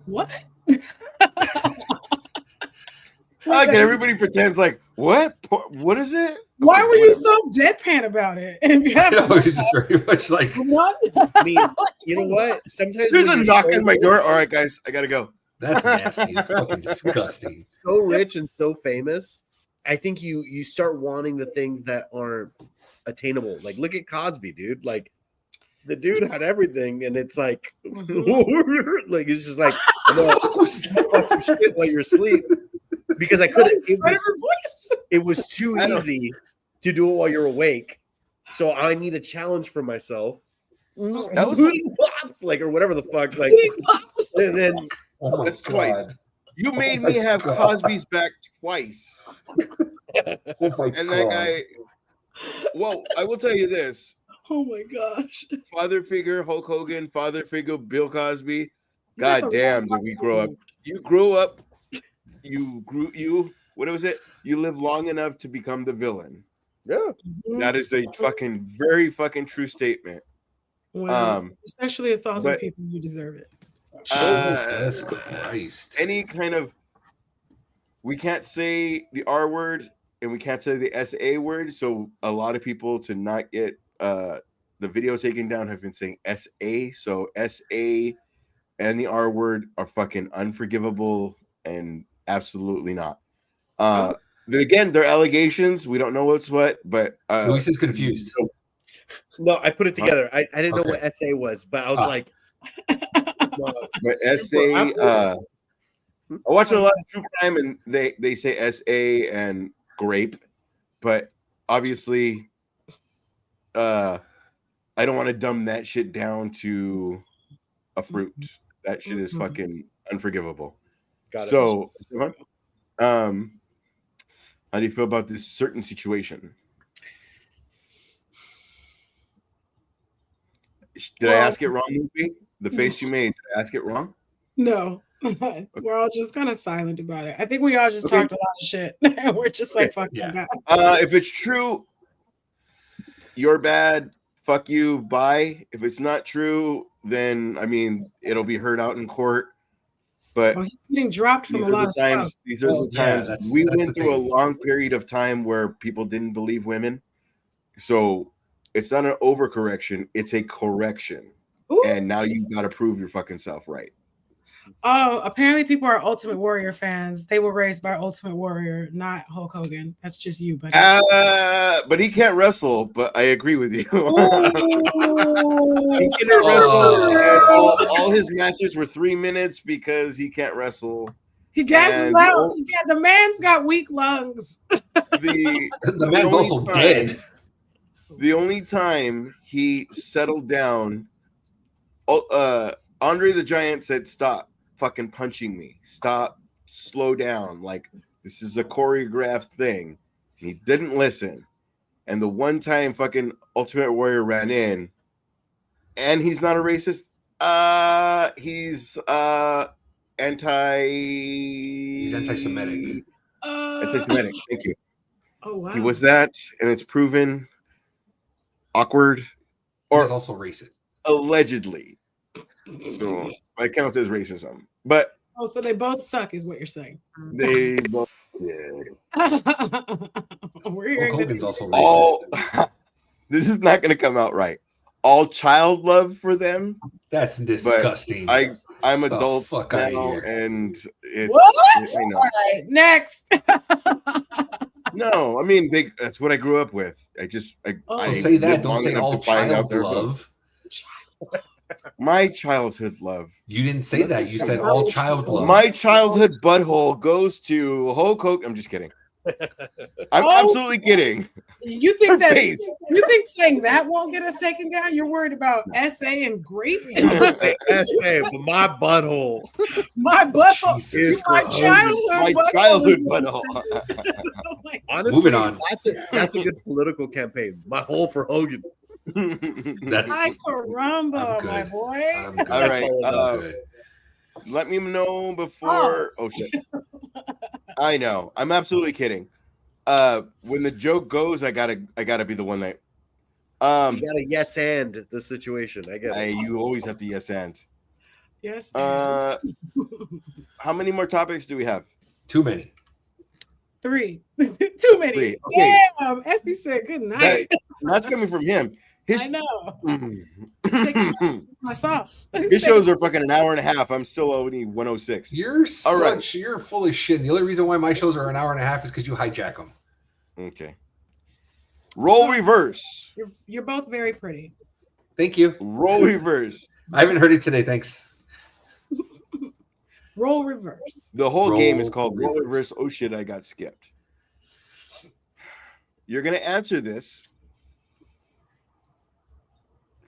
What? Again, everybody pretends like what? What is it? Why Okay, were you whatever. so deadpan about it? And you have He's just very much like, what? I mean, you know what? Sometimes There's when a you're knock so on my rich- door. All right, guys, I gotta go. that's nasty. It's fucking disgusting. So rich and so famous, I think you start wanting the things that aren't attainable. Like, look at Cosby, dude. Like, the dude had everything, and it's like, like it's just like, no, fuck your shit while you're asleep. Because I couldn't. It was too easy to do it while you're awake. So I need a challenge for myself. That was Pops, like, or whatever the fuck, like, and then Oh my That's twice. God. You made Oh my me have God. Cosby's back twice, Oh my and that God. guy. Well, I will tell you this: Oh my gosh. father figure Hulk Hogan, father figure Bill Cosby. God damn, did we grow up? You grew up. You grew. You. What was it? You live long enough to become the villain. yeah, That is a fucking very fucking true statement. Well, sexually assaulting but- people, you deserve it. Jesus Christ. Any kind of. We can't say the R word and we can't say the SA word. So a lot of people, to not get the video taken down, have been saying SA. So SA and the R word are fucking unforgivable and absolutely not. Again, they're allegations. We don't know what's what, but Luis is confused. no, I put it together. I didn't know Okay. what SA was, but I was like, but SA. I watch a lot of true crime, and they say SA and grape, but obviously, I don't want to dumb that shit down to a fruit. That shit is fucking unforgivable. got it. So, how do you feel about this certain situation? Did I ask it wrong, Luffy? The face you made, did I ask it wrong? No. We're all just kind of silent about it. I think we all just Okay. talked a lot of shit. We're just like, fuck Yeah. that. If it's true, you're bad. Fuck you. Bye. If it's not true, then I mean it'll be heard out in court. But Oh, he's getting dropped from these a are lot the of stuff. times. These are Well, the yeah, times that's we the went through a thing. long period of time where people didn't believe women. So it's not an overcorrection; it's a correction. Ooh. And now you've got to prove your fucking self right. Oh, apparently people are Ultimate Warrior fans. They were raised by Ultimate Warrior, not Hulk Hogan. That's just you, buddy. But he can't wrestle. But I agree with you. Ooh. He can't wrestle, and all his matches were 3 minutes because he can't wrestle. He gasses And out. The man's got weak lungs. The The man's only also time- dead. The only time he settled down, Andre the Giant said, "Stop fucking punching me. Stop. Slow down. Like this is a choreographed thing." He didn't listen. And the one time fucking Ultimate Warrior ran in, and he's not a racist. He's He's anti-Semitic. Anti-Semitic. Thank you. Oh wow. He was that, and it's proven awkward, He's or also racist. allegedly. So that counts as racism. But Oh, so they both suck, is what you're saying. they both. Yeah. We're Hulk hearing that. Hogan's also racist. All. This is not going to come out right. All child love for them. That's disgusting. I'm The adults fuck outta now, here. and it's What? you know. All right, next. No, I mean that's what I grew up with. I Don't say that. lived Don't long say enough all to find out child their love. My childhood love. You didn't say that. You said all child love. My childhood butthole goes to Hulk Hogan. I'm just kidding. I'm absolutely kidding. You think Her that face. you think saying that won't get us taken down? You're worried about SA and grape? Essay, but my butthole. My butthole Jesus is my Christ. childhood. My childhood butthole. Honestly, Moving on. That's a good political campaign. My hole for Hogan. That's Hi, caramba, I'm my good. boy. I'm good. All right. I'm good. Let me know before. Pause. Oh shit! I know. I'm absolutely kidding. When the joke goes, I gotta be the one that. You gotta yes and the situation. I get it. You always have to yes and. Yes. How many more topics do we have? Too many. 3. Too many. 3. Okay. Damn. Esty said good night. That's coming from him. I know. My sauce. His shows are fucking an hour and a half. I'm still only 106. You're All right. You're full of shit. The only reason why my shows are an hour and a half is because you hijack them. Okay. Roll reverse. You're both very pretty. Thank you. Roll reverse. I haven't heard it today. Thanks. Roll reverse. The whole Roll game is called Roll reverse. Reverse. Oh shit, I got skipped. You're gonna answer this.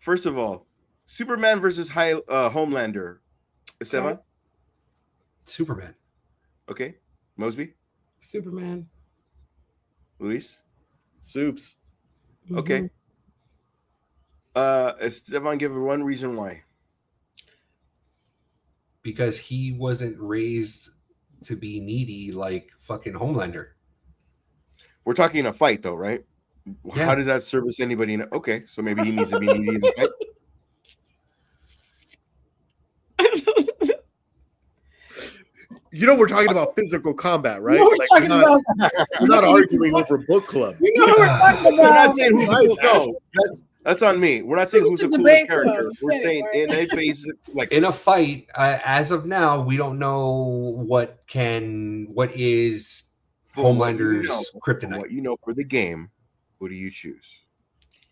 First of all, Superman versus Homelander. Esteban? Superman. Okay. Mosby? Superman. Luis? Soups. Okay. Esteban, give her one reason why. Because he wasn't raised to be needy like fucking Homelander. We're talking a fight, though, right? Yeah. How does that service anybody? Okay, so maybe he needs to be needy in the fight. You know we're talking about physical combat, right? You know we're talking about. We're not arguing over book club. You know what we're talking We're about. not saying who's the no. That's on me. We're not saying who's a It's a cooler debate character. club. We're Say it, saying right? in a phase like In a fight, as of now, we don't know what is Homelander's kryptonite. What you know for the game, who do you choose?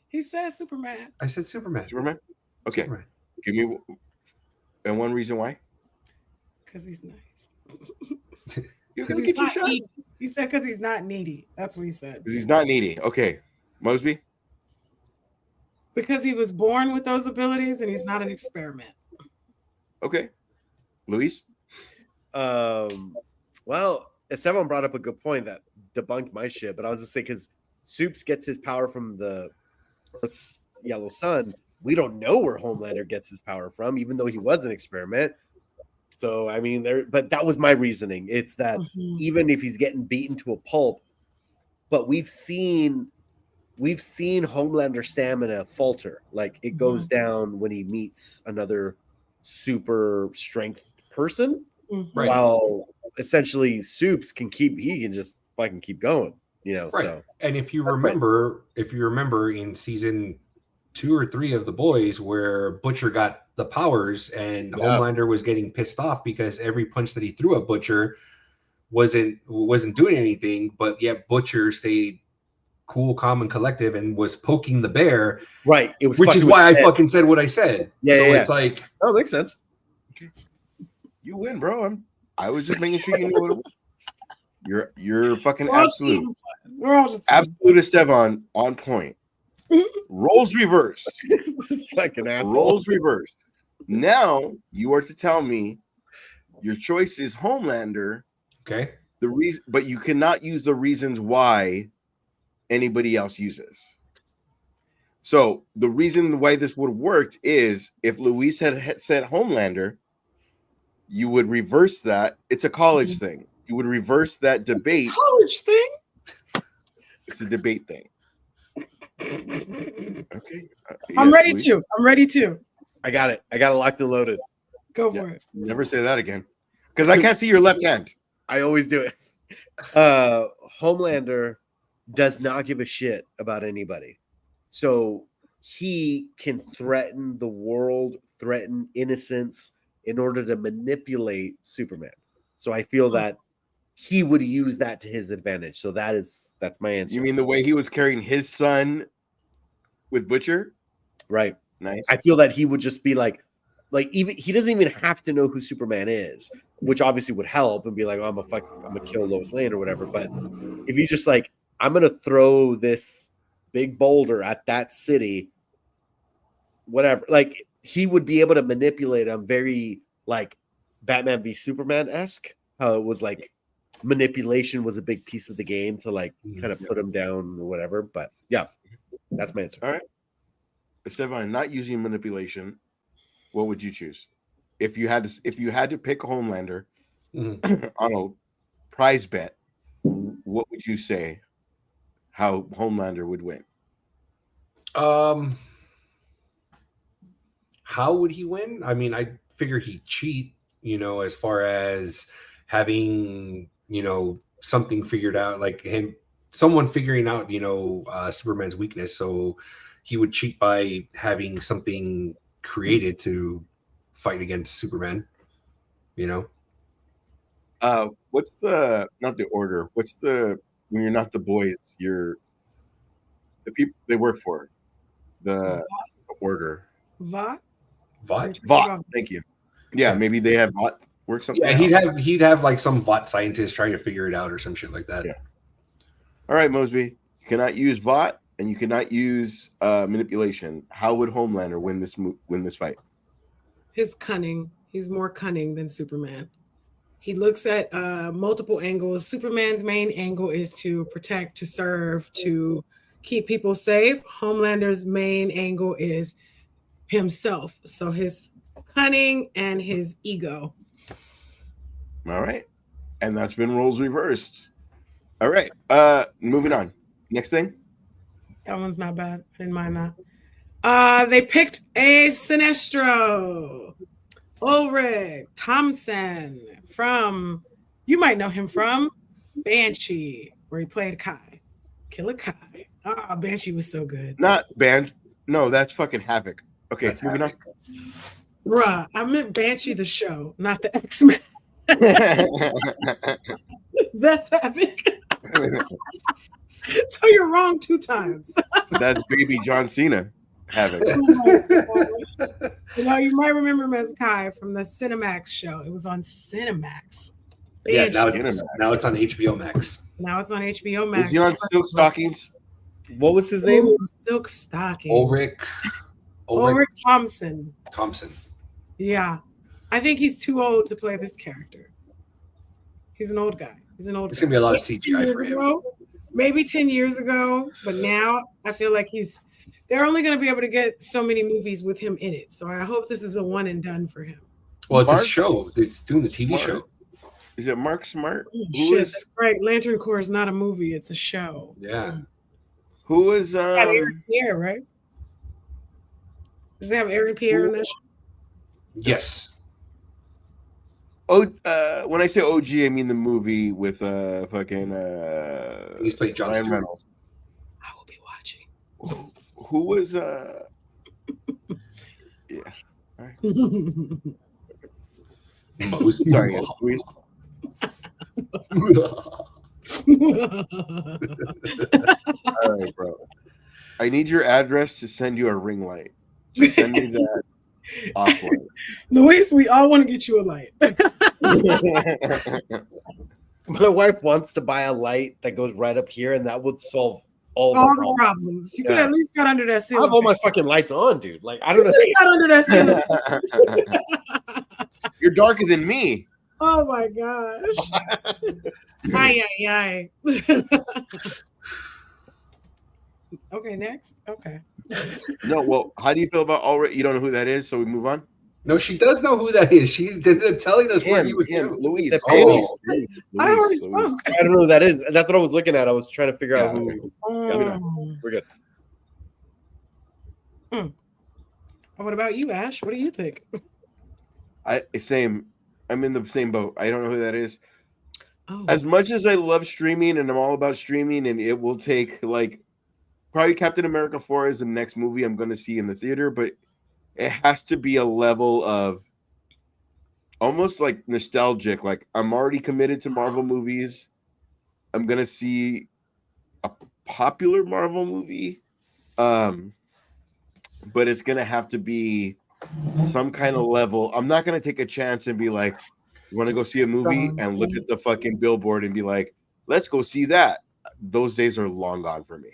He says Superman. I said Superman. Superman? Okay. Superman. Give me and one reason why? Because he's nice. Because he gets your Not shot. needy. He said because he's not needy. That's what he said. Because he's not needy. Okay. Mosby? Because he was born with those abilities and he's not an experiment. Okay. Luis? Well, Esteban brought up a good point that debunked my shit, but I was just saying because Soups gets his power from the Earth's yellow sun. We don't know where Homelander gets his power from, even though he was an experiment. So I mean, but that was my reasoning. It's that even if he's getting beaten to a pulp, but we've seen Homelander stamina falter. Like it goes down when he meets another super strength person. Right. While essentially Soups can just fucking keep going, you know. Right. So And if you remember in season 2 or 3 of The Boys, where Butcher got the powers and Homelander was getting pissed off because every punch that he threw at Butcher wasn't doing anything, but yet Butcher stayed cool, calm, and collective and was poking the bear. Right. It was, which is why I fucking said what I said. Yeah. So yeah, it's like, oh, makes sense. You win, bro. I was just making sure you knew what it was. You're fucking We're all absolute. We're all just Absolute Esteban on point. Roles reversed. Fucking asshole. Roles reversed. Now you are to tell me your choice is Homelander. okay. The reason, but you cannot use the reasons why anybody else uses. So the reason why this would have worked is if Luis had said Homelander, you would reverse that. It's a college thing. You would reverse that debate. It's a college thing. It's a debate thing. Okay. I'm ready Luis? too. I'm ready too. I got it. I got it locked and loaded. Go for it. Never say that again. Because I can't see your left hand. I always do it. Homelander does not give a shit about anybody. So he can threaten the world, threaten innocence in order to manipulate Superman. So I feel that he would use that to his advantage. So that's my answer. You mean the way he was carrying his son with Butcher? Right. Nice. I feel that he would just be like even he doesn't even have to know who Superman is, which obviously would help and be like, oh, I'm gonna kill Lois Lane or whatever. But if he's just like, I'm gonna throw this big boulder at that city, whatever, like he would be able to manipulate him very like Batman v Superman-esque, how it was like manipulation was a big piece of the game to like kind of put him down or whatever. But yeah, that's my answer. All right. Stefan, not using manipulation, what would you choose? If you had to pick a Homelander on a prize bet, what would you say how Homelander would win? How would he win? I mean, I figure he'd cheat, as far as having, something figured out, like someone figuring out, Superman's weakness. So he would cheat by having something created to fight against Superman, What's not the order? What's when you're not the boys, you're the people they work for? The order. Vought. Vought. Thank you. Yeah, maybe they have Vought work something. Yeah, he'd have like some Vought scientist trying to figure it out or some shit like that. Yeah. All right, Mosby. You cannot use Vought and you cannot use manipulation. How would Homelander win this fight? His cunning. He's more cunning than Superman. He looks at multiple angles. Superman's main angle is to protect, to serve, to keep people safe. Homelander's main angle is himself. So his cunning and his ego. All right. And that's been roles reversed. All right. Moving on. Next thing. That one's not bad. I didn't mind that. They picked a Sinestro. Ulrich Thompson from, you might know him from Banshee, where he played Kai. Killer Kai. Ah, Banshee was so good. Not Band. No, that's fucking Havoc. Okay, That's moving Havoc. on. Bruh, I meant Banshee the show, not the X-Men. That's Havoc. So you're wrong 2 times. That's baby John Cena. Havoc. You might remember him as Kai from the Cinemax show. It was on Cinemax. Yeah, Banshee. now it's on HBO Max. Now it's on HBO Max. Was he on Silk Stockings? What was his name? Ooh, Silk Stockings. Ulrich Thompson. Thompson. Yeah. I think he's too old to play this character. He's an old guy. There's gonna be a lot of CGI for him. Maybe 10 years ago, but now I feel like they're only going to be able to get so many movies with him in it. So I hope this is a one and done for him. Well, it's a show. It's doing the TV show. Is it Mark Smart? That's right. Lantern Corps is not a movie; it's a show. Yeah. Who was Aaron Pierre, right? Does they have Aaron Pierre in that show? Yes. Oh, when I say OG, I mean the movie with fucking he's played John Ryan Stewart. Reynolds. I will be watching. Who was yeah. All right. Most Sorry, Luis. All right, bro. I need your address to send you a ring light. Just send me that offline. Luis, we all want to get you a light. My wife wants to buy a light that goes right up here, and that would solve all the problems. You could at least got under that I ceiling. have all my fucking lights on, dude. Like, I don't know. You got under that ceiling. You're darker than me. Oh my gosh. Ay, ay, ay. Okay, next. Okay. No, well, how do you feel about already? You don't know who that is, so we move on. No, she does know who that is. She ended up telling us where he was. Luis. The Oh, Luis, I already Luis. spoke. I don't know who that is. That's what I was looking at. I was trying to figure out who. okay. We're good. What about you, Ash? What do you think? Same. I'm in the same boat. I don't know who that is. Oh. As much as I love streaming and I'm all about streaming, and it will take like probably Captain America 4 is the next movie I'm going to see in the theater, but it has to be a level of almost like nostalgic. Like I'm already committed to Marvel movies. I'm going to see a popular Marvel movie. But it's going to have to be some kind of level. I'm not going to take a chance and be like, you want to go see a movie and look at the fucking billboard and be like, let's go see that. Those days are long gone for me.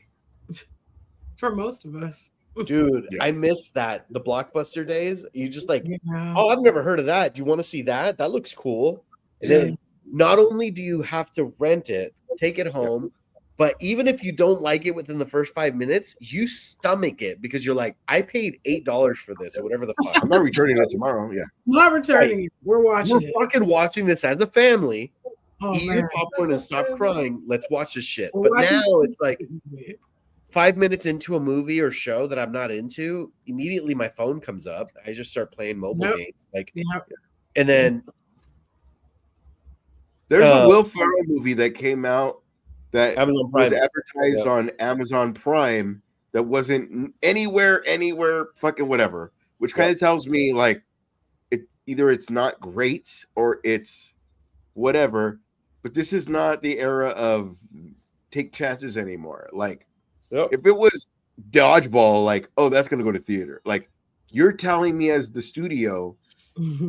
For most of us. Dude, Yeah. I miss that. The Blockbuster days. You just like, Yeah. oh, I've never heard of that. Do you want to see that? That looks cool. And then not only do you have to rent it, take it home, but even if you don't like it within the first 5 minutes, you stomach it because you're like, I paid $8 for this or whatever the fuck. I'm not returning it tomorrow. Yeah. Not returning it. We're watching We're it. fucking watching this as a family. Oh, Eat man. your popcorn and stop crying. Let's watch this shit. We're But watching now this- it's like 5 minutes into a movie or show that I'm not into, immediately my phone comes up. I just start playing mobile games. Like, Yep. and then There's a Will Ferrell movie that came out that Amazon was Prime. advertised on Amazon Prime that wasn't anywhere, fucking whatever. Which kind of tells me like either it's not great or it's whatever. But this is not the era of take chances anymore. Like if it was Dodgeball, like, oh, that's gonna go to theater. Like you're telling me as the studio,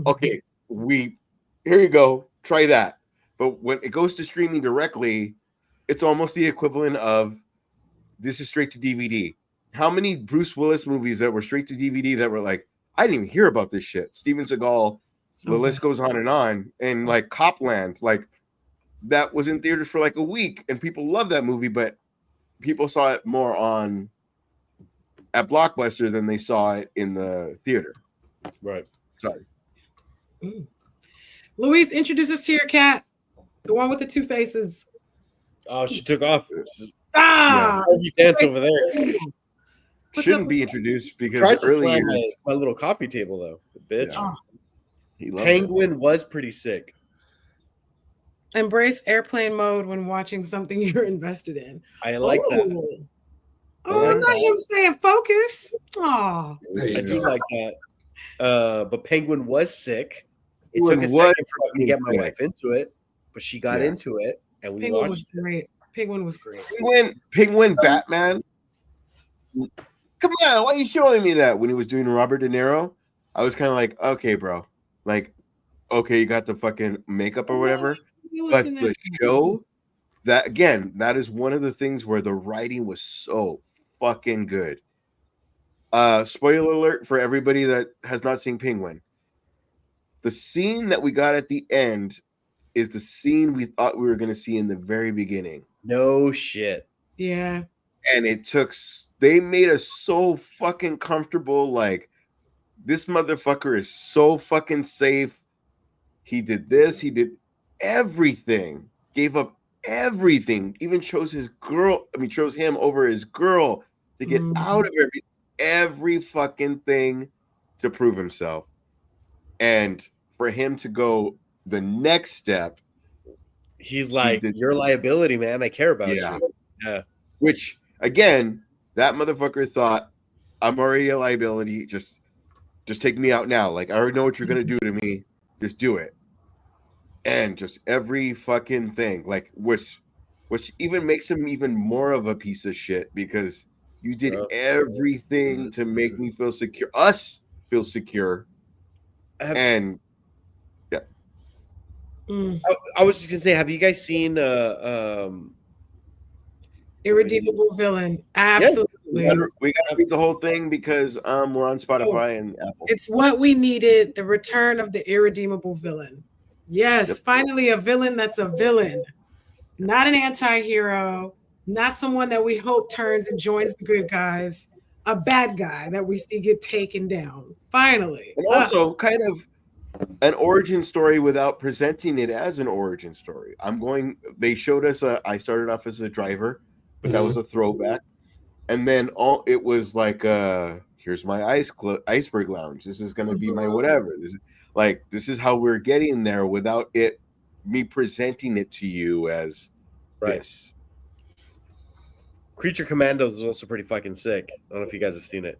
okay, here you go, try that. But when it goes to streaming directly, it's almost the equivalent of this is straight to DVD. How many Bruce Willis movies that were straight to DVD that were like, I didn't even hear about this shit. Steven Seagal, the list goes on, and like Copland, like that was in theaters for like a week, and people love that movie, but people saw it more at Blockbuster than they saw it in the theater. Right. Sorry. Luis, introduce us to your cat. The one with the two faces. Oh, she took off. Ah! You dance over there. Shouldn't be introduced because Tried to earlier slam my little coffee table though. The bitch. Yeah. He loved Penguin was pretty sick. Embrace airplane mode when watching something you're invested in. I like that. Oh, like not that. him saying focus. Oh, I do like that. But Penguin was sick. It Penguin took a was second for me to get my sick. wife into it, but she got into it, and we Penguin was watched it. great. Penguin was great. Penguin Batman. Come on, why are you showing me that? When he was doing Robert De Niro, I was kind of like, okay, bro. Like, okay, you got the fucking makeup or whatever. But the show, that is one of the things where the writing was so fucking good. Spoiler alert for everybody that has not seen Penguin. The scene that we got at the end is the scene we thought we were going to see in the very beginning. No shit. Yeah. And they made us so fucking comfortable. Like, this motherfucker is so fucking safe. He did this. He did everything. Gave up everything. Even chose him over his girl to get out of every fucking thing to prove himself. And for him to go the next step, he's like, your liability, man. I care about you. Yeah. Which, again, that motherfucker thought, I'm already a liability. Just take me out now. Like, I already know what you're going to do to me. Just do it. And just every fucking thing. Like, which even makes him even more of a piece of shit because you did everything to make me feel secure. Us feel secure. And yeah. I was just gonna say, have you guys seen Irredeemable Villain? Absolutely. Yeah. We gotta read the whole thing because we're on Spotify and Apple. It's what we needed. The return of the Irredeemable Villain. Yes, finally a villain that's a villain, not an anti-hero, not someone that we hope turns and joins the good guys. a bad guy that we see get taken down. Finally. And also kind of an origin story without presenting it as an origin story. They showed us I started off as a driver, but that was a throwback. And then it was like, here's my iceberg lounge. This is going to be my whatever. This is how we're getting there without me presenting it to you as this. Creature Commandos was also pretty fucking sick. I don't know if you guys have seen it.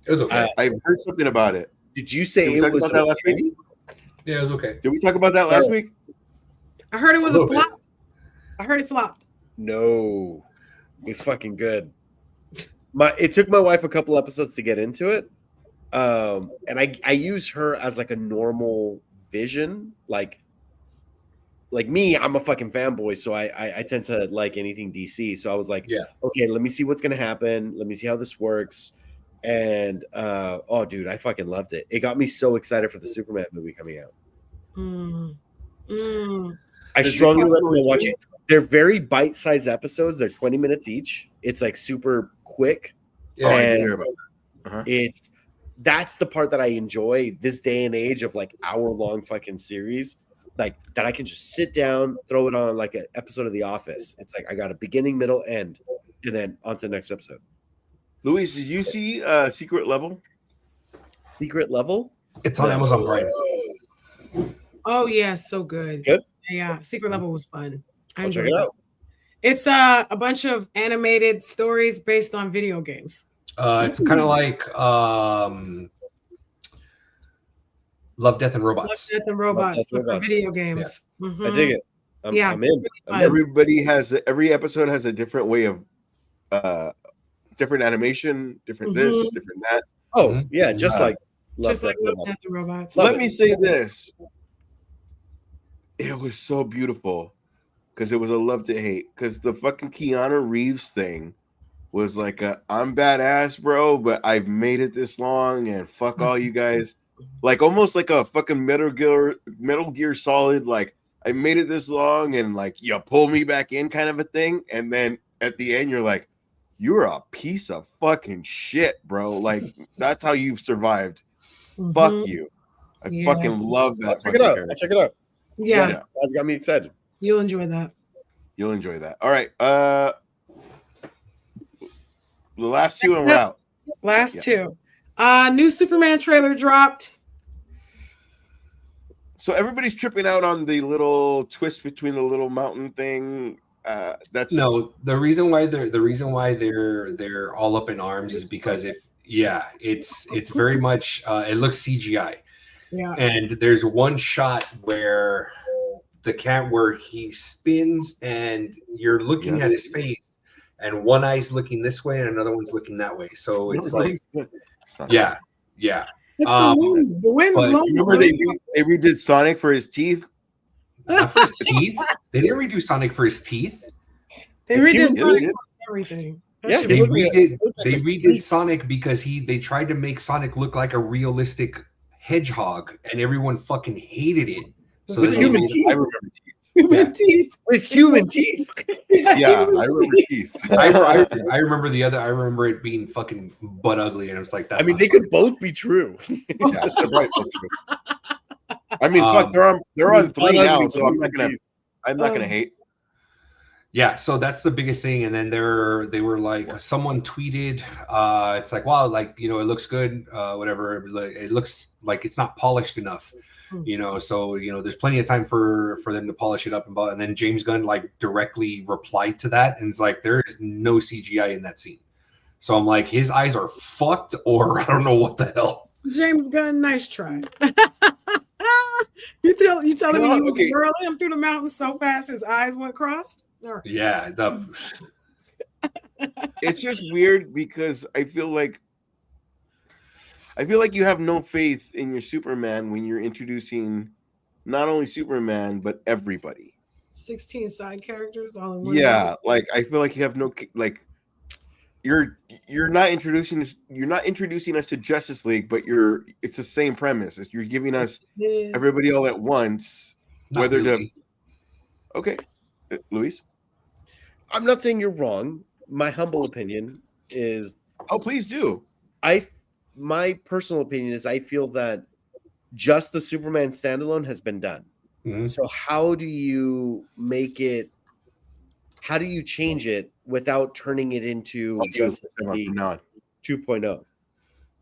It was okay. I've heard something about it. Did you say Did we it talk was about that last week? Yeah, it was okay. Did we talk about that last week? I heard it was a flop. I heard it flopped. No, it's fucking good. It took my wife a couple episodes to get into it, and I use her as like a normal vision, like me. I'm a fucking fanboy, so I tend to like anything DC. So I was like, okay, let me see what's gonna happen. Let me see how this works. And oh, dude, I fucking loved it. It got me so excited for the Superman movie coming out. I strongly recommend watching it. They're very bite-sized episodes. They're 20 minutes each. It's like super quick. Yeah, I did hear about that. That's the part that I enjoy this day and age of like hour-long fucking series. Like that I can just sit down, throw it on like an episode of The Office. It's like I got a beginning, middle, end, and then on to the next episode. Luis, did you see Secret Level? Secret Level? It's on Amazon Prime. Oh yeah, so good. Good? Yeah, Secret Level was fun. I I'll enjoyed check it it. out. It's a bunch of animated stories based on video games. It's kind of like Love, Death, and Robots. Love, Death, and Robots, but for video games. I dig it. I'm in. Every episode has a different way of different animation, different this, different that. Oh, yeah, just like Love, Death, and Robots. Let me say this. It was so beautiful because it was a love to hate. Because the fucking Keanu Reeves thing was like I'm badass, bro, but I've made it this long and fuck all you guys. Like almost like a fucking Metal Gear Solid, like I made it this long and like you pull me back in kind of a thing. And then at the end, you're like, you're a piece of fucking shit, bro. Like that's how you've survived. Fuck you. I fucking love that. Check it out. Check it out. Yeah. That's got me excited. You'll enjoy that. You'll enjoy that. All right. The last two and we're out. Last two. New Superman trailer dropped. So everybody's tripping out on the little twist between the little mountain thing. That's no, the reason why they're all up in arms is because it's very much it looks CGI. Yeah. And there's one shot where where he spins and you're looking at his face and one eye's looking this way and another one's looking that way. So it's like yeah. It's the wind. The wind's blowing. Remember they redid Sonic for his teeth? Not for his teeth? They didn't redo Sonic for his teeth. They redid Sonic for everything. Yeah, they redid Sonic because they tried to make Sonic look like a realistic hedgehog and everyone fucking hated it. So with human teeth. I remember teeth. Human teeth. With human teeth. Yeah, I remember teeth. I remember the other. I remember it being fucking butt ugly, and I was like, "That's." I mean, they could both be true. Yeah, they're both true. I mean, fuck, they're on 3 now, so I'm not gonna hate. Yeah, so that's the biggest thing, and then they were like, someone tweeted, it's like, wow, like it looks good, whatever. It looks like it's not polished enough. So there's plenty of time for them to polish it up and then James Gunn like directly replied to that and it's like there is no CGI in that scene. So I'm like his eyes are fucked or I don't know what the hell. James Gunn, nice try. you telling me he was whirling him through the mountains so fast his eyes went crossed? Right. Yeah, it's just weird because I feel like you have no faith in your Superman when you're introducing not only Superman but everybody. 16 side characters all in one. Yeah, like I feel like you have no like you're not introducing us to Justice League, but it's the same premise. You're giving us everybody all at once. Not really. Okay, Luis. I'm not saying you're wrong. My humble opinion is Oh, please do. My personal opinion is I feel that just the Superman standalone has been done. Mhm. So how do you make it? How do you change it without turning it into just the No. 2.0?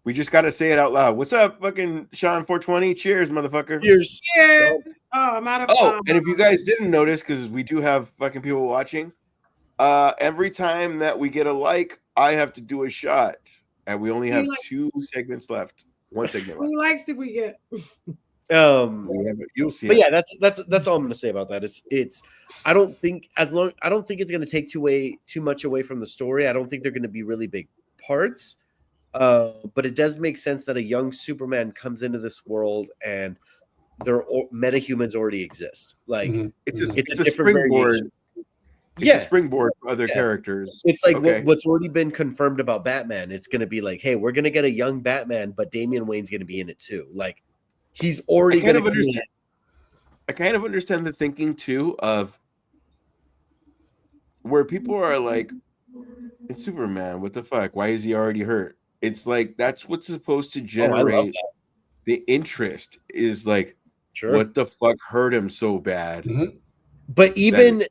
We just got to say it out loud. What's up, fucking Sean 420? Cheers, motherfucker. Cheers. Cheers. Oh, I'm out of. Oh, and if you guys didn't notice, because we do have fucking people watching, every time that we get a like, I have to do a shot, and we only have 2 segments left. 1 segment left. Who likes did we get? You'll see. But yeah, that's all I'm gonna say about that. It's I don't think it's gonna take too much away from the story. I don't think they're gonna be really big parts. But it does make sense that a young Superman comes into this world and metahumans already exist. Like it's a different springboard. variation. It's a springboard for other characters. It's like what's already been confirmed about Batman. It's going to be like, hey, we're going to get a young Batman, but Damian Wayne's going to be in it too. Like he's already going to. I kind of understand the thinking too of where people are like, "It's Superman. What the fuck? Why is he already hurt?" It's like that's what's supposed to generate the interest. Is like, what the fuck hurt him so bad? But even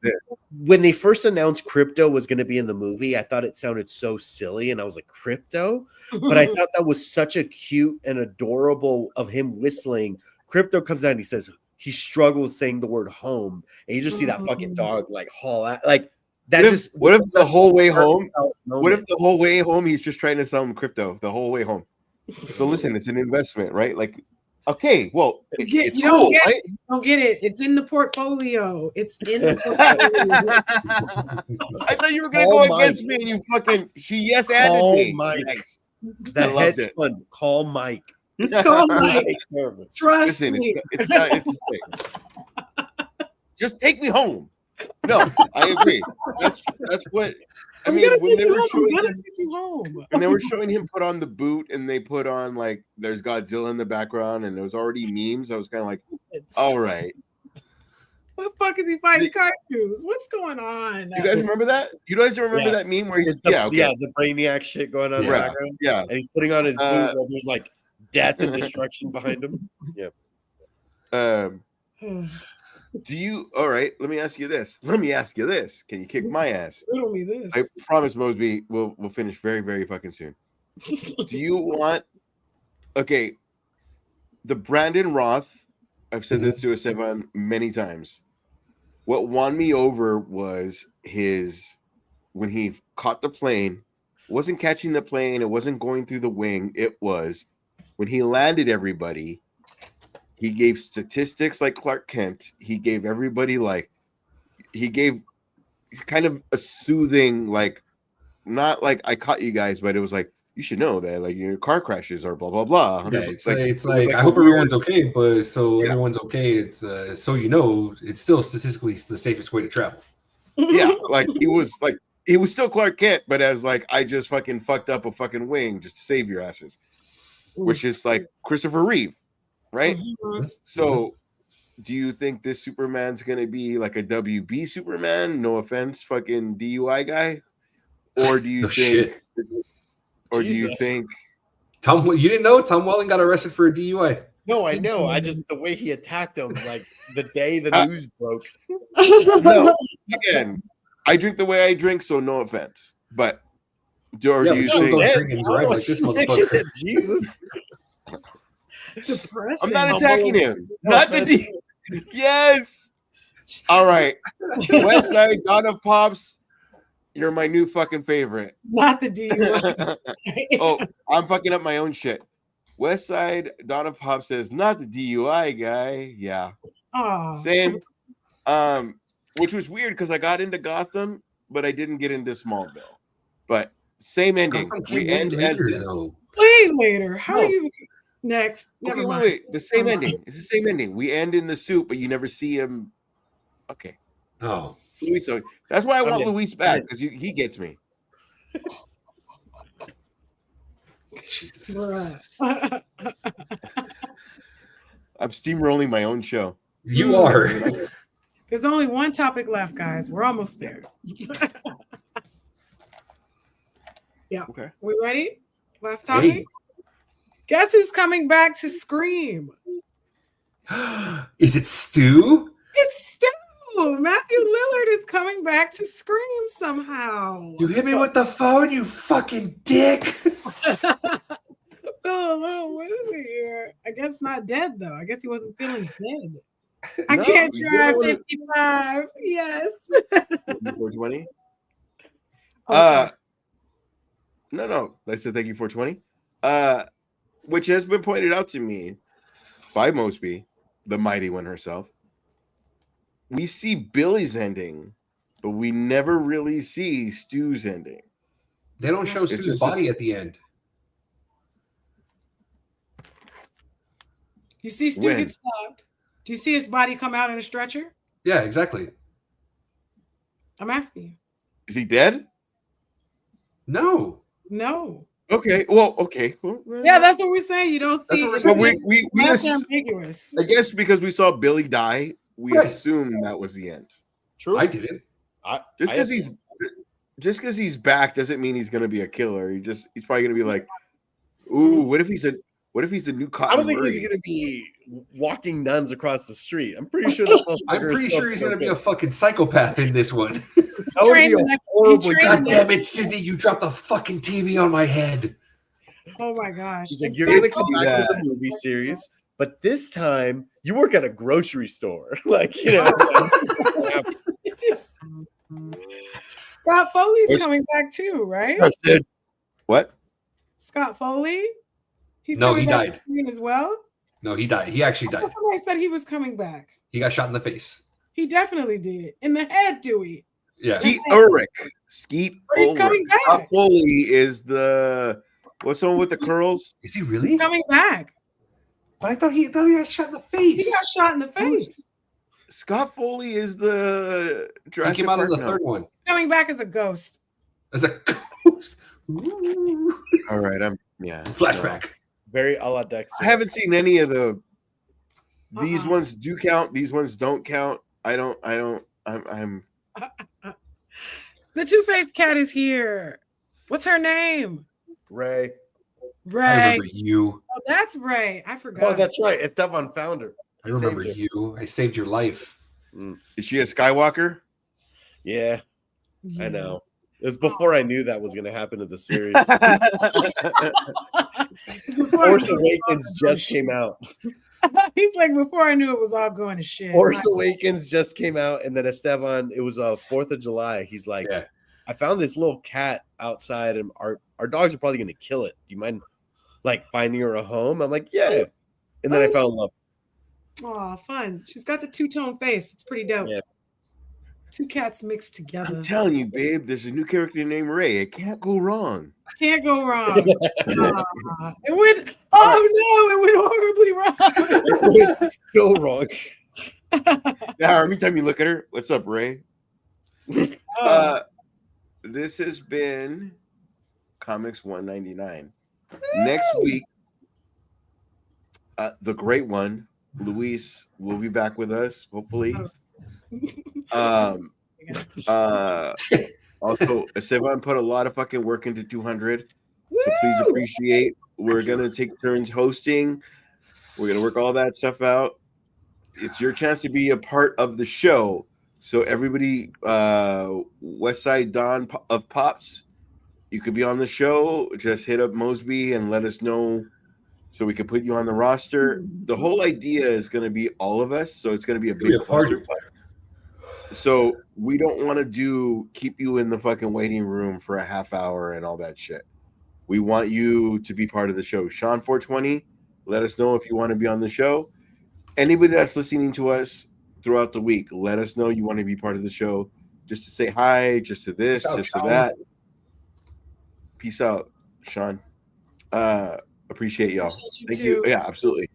when they first announced Crypto was going to be in the movie, I thought it sounded so silly, and I was like, Crypto? But I thought that was such a cute and adorable of him whistling. Crypto comes out and he says he struggles saying the word home, and you just see that fucking dog like haul out like that. What if the whole way home? What if the whole way home he's just trying to sell him crypto the whole way home? So listen, it's an investment, right? Like, okay, well, it's cool, right? Don't get it. It's in the portfolio. It's in the portfolio. I thought you were gonna go against me, and you fucking yes-anded me. Mike. Yes. The hedge fund. Call Mike. Call Mike. Trust Listen, me. it's not. It's a thing. Just take me home. No, I agree. That's what I mean. When they were showing him, take you home. and they were showing him put on the boot, and they put on like there's Godzilla in the background, and there was already memes. I was kind of like, all right. What the fuck is he fighting kaijus? What's going on? You guys remember that? You guys remember that meme where he's the Brainiac shit going on in the background. Yeah, and he's putting on his boot while there's like death and destruction behind him. Yeah. Do you? All right. Let me ask you this. Can you kick my ass? Riddle me this. I promise, Mosby. We'll finish very, very fucking soon. Do you want? Okay. The Brandon Roth. I've said this to Esteban many times. What won me over was when he caught the plane. Wasn't catching the plane. It wasn't going through the wing. It was when he landed everybody. He gave statistics like Clark Kent. He gave everybody he gave kind of a soothing, like, not like I caught you guys, but it was like, you should know that like your car crashes or blah, blah, blah. Yeah, it's like I hope everyone's okay, but everyone's okay. It's so it's still statistically the safest way to travel. Yeah, like he was still Clark Kent, but as like I just fucking fucked up a fucking wing just to save your asses, which is like Christopher Reeve. Right? So do you think this Superman's gonna be like a WB Superman? No offense, fucking DUI guy? Or do you think Tom, you didn't know Tom Welling got arrested for a DUI? No, I know. I just the way he attacked him, like the day the news broke. No, again, I drink the way I drink, so no offense. But do you think drink and drive like this motherfucker? Jesus. Depressing. I'm not attacking him. Not the D. Yes. All right. West Side, Dawn of Pops. You're my new fucking favorite. Not the DUI. Oh, I'm fucking up my own shit. West Side, Dawn of Pops says, not the DUI guy. Yeah. Oh. Same. Which was weird because I got into Gotham, but I didn't get into Smallville. But same ending. We end as this. Way later. How are you? Next. Okay, wait. The same ending. It's the same ending. We end in the suit, but you never see him. Okay. Oh. Luis, so that's why I want Luis back, because he gets me. Jesus. I'm steamrolling my own show. You are. There's only one topic left, guys. We're almost there. Yeah. Okay. We ready? Last topic. Hey. Guess who's coming back to Scream? Is it Stu? It's Stu. Matthew Lillard is coming back to Scream somehow. You hit me with the phone, you fucking dick. Oh, what is it here? I guess not dead though. I guess he wasn't feeling dead. I No, can't you drive don't wanna- 55. Yes. 420. Oh, sorry. No. I said thank you 420. Which has been pointed out to me by Mosby, the mighty one herself. We see Billy's ending, but we never really see Stu's ending. They don't show Stu's just body at the end. You see Stu When? get stabbed. Do you see his body come out in a stretcher? Yeah, exactly. I'm asking you. Is he dead? No. No. Okay. Well, okay. Well, Yeah, that's what we're saying. You don't That's see. what we're it. saying. Well, we That's ass- ambiguous. I guess because we saw Billy die, we Right. assumed that was the end. True. I didn't. Just because he's back doesn't mean he's gonna be a killer. He's probably gonna be like, ooh, what if he's a new Cotton I don't think Murray? he's going to be walking nuns across the street. I'm pretty sure that. I'm pretty sure he's going to be a fucking psychopath in this one. That would Train be the a next- horrible. he trained God the damn next- it, Sydney! You dropped the fucking TV on my head. Oh my gosh. He's like, And you're going to Scott come back to the movie series, but this time you work at a grocery store. Like, you know. Scott Foley's coming back too, right? What? Scott Foley? He's No, coming he back died. to Scream as well? No, he died. He actually died. Somebody said he was coming back. He got shot in the face. He definitely did. In the head, Dewey. Yeah. Skeet Ulrich. Skeet But he's Ulrich. coming back. Scott Foley is the what's the one with the curls? Is he really? He's coming back. But I thought he got shot in the face. He got shot in the face. Scott Foley is the He Jurassic came out in Park? the No. third one. Coming back as a ghost. As a ghost. Ooh. All right, Flashback. Very a la Dexter. I haven't seen any of the. These Uh-uh. ones do count. These ones don't count. I'm. The two-faced cat is here. What's her name? Ray. Ray. I remember you. Oh, that's Ray. I forgot. Oh, that's right. Esteban found her. I remember Saved her. you. I saved your life. Is she a Skywalker? Yeah, Yeah. I know. It was before I knew that was going to happen in the series. Before Force I knew it Awakens was just came out. He's like, before I knew it was all going to shit. Force Awakens just came out, and then Esteban, it was 4th of July. He's like, Yeah. I found this little cat outside, and our dogs are probably going to kill it. Do you mind, like, finding her a home? I'm like, yeah. And then I fell in love. Oh, fun. She's got the two-tone face. It's pretty dope. Yeah. Two cats mixed together. I'm telling you, babe. There's a new character named Ray. It can't go wrong. Can't go wrong. It went. Oh no! It went horribly wrong. It's so wrong. Now, every time you look at her, what's up, Ray? Oh. This has been Comics 199. Next week, the great one, Luis, will be back with us, hopefully. Also, Esteban put a lot of fucking work into 200, so please Woo! appreciate. We're gonna take turns hosting. We're gonna work all that stuff out. It's your chance to be a part of the show. So everybody, West Side Don of Pops, you could be on the show. Just hit up Mosby and let us know so we can put you on the roster. The whole idea is going to be all of us, so it's going to be a big party. So we don't want to keep you in the fucking waiting room for a half hour and all that shit. We want you to be part of the show. Sean 420, let us know if you want to be on the show. Anybody that's listening to us throughout the week, let us know you want to be part of the show, just to say hi, just to this, Peace out, just Sean. to that. Peace out, Sean. Appreciate y'all. Appreciate you Thank too. you. Yeah, absolutely.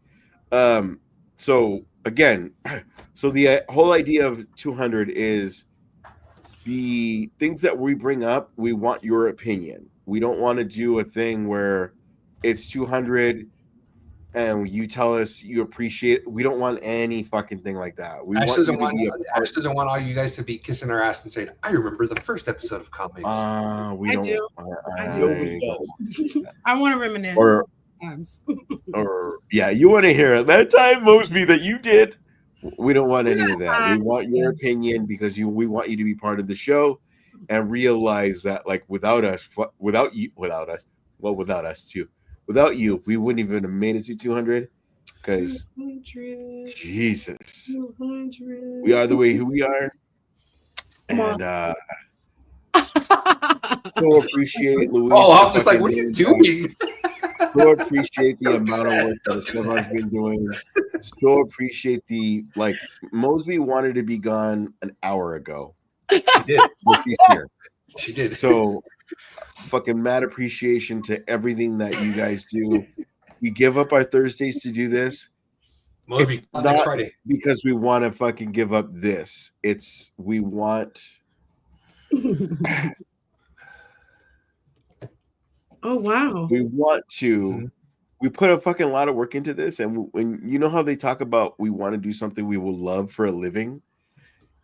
So again, so the whole idea of 200 is the things that we bring up. We want your opinion. We don't want to do a thing where it's 200 and you tell us you appreciate. We don't want any fucking thing like that. We Ash want you doesn't to want be a part. Ash doesn't want all you guys to be kissing our ass and saying, "I remember the first episode of Comics." We I don't. do. I Nobody don't. does. I want to reminisce. Or- times. Or yeah, you want to hear it that time, Mosby, that you did. We don't want any of that. We want your opinion because we want you to be part of the show and realize that like without us too. Without you, we wouldn't even have made it to 200 because 200, Jesus, 200. we are the way who we are. Come on. And so appreciate Louise. Oh, I'm just like, what are you doing? So appreciate the amount of work that Esteban's been doing. So appreciate the like Mosby wanted to be gone an hour ago. She did. But she's here. She did. So fucking mad appreciation to everything that you guys do. We give up our Thursdays to do this. Mosby, It's next not Friday. because we want to fucking give up this. It's we want. Oh wow. We want to. We put a fucking lot of work into this, and when you know how they talk about we want to do something we will love for a living,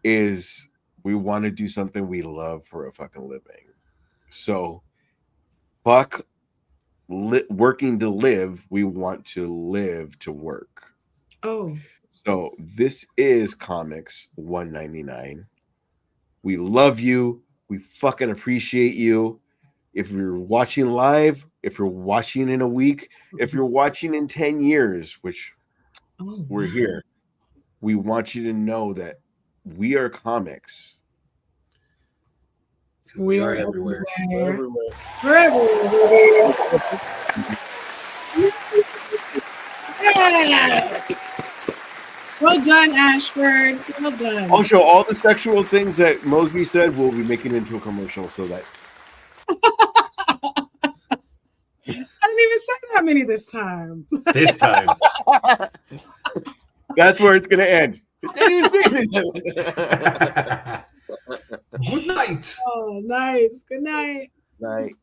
is we want to do something we love for a fucking living. So, fuck working to live. We want to live to work. Oh. So this is Comix 199. We love you. We fucking appreciate you. If you're watching live, if you're watching in a week, if you're watching in 10 years, which we're here, we want you to know that we are Comix. We are everywhere. Everywhere. Yeah. Well done, Ashford. Well done. Also, all the sexual things that Mosby said, we'll be making into a commercial so that. I didn't even say that many this time. This time. That's where it's going to end. Didn't even say anything. Good night. Oh, nice. Good night. Night.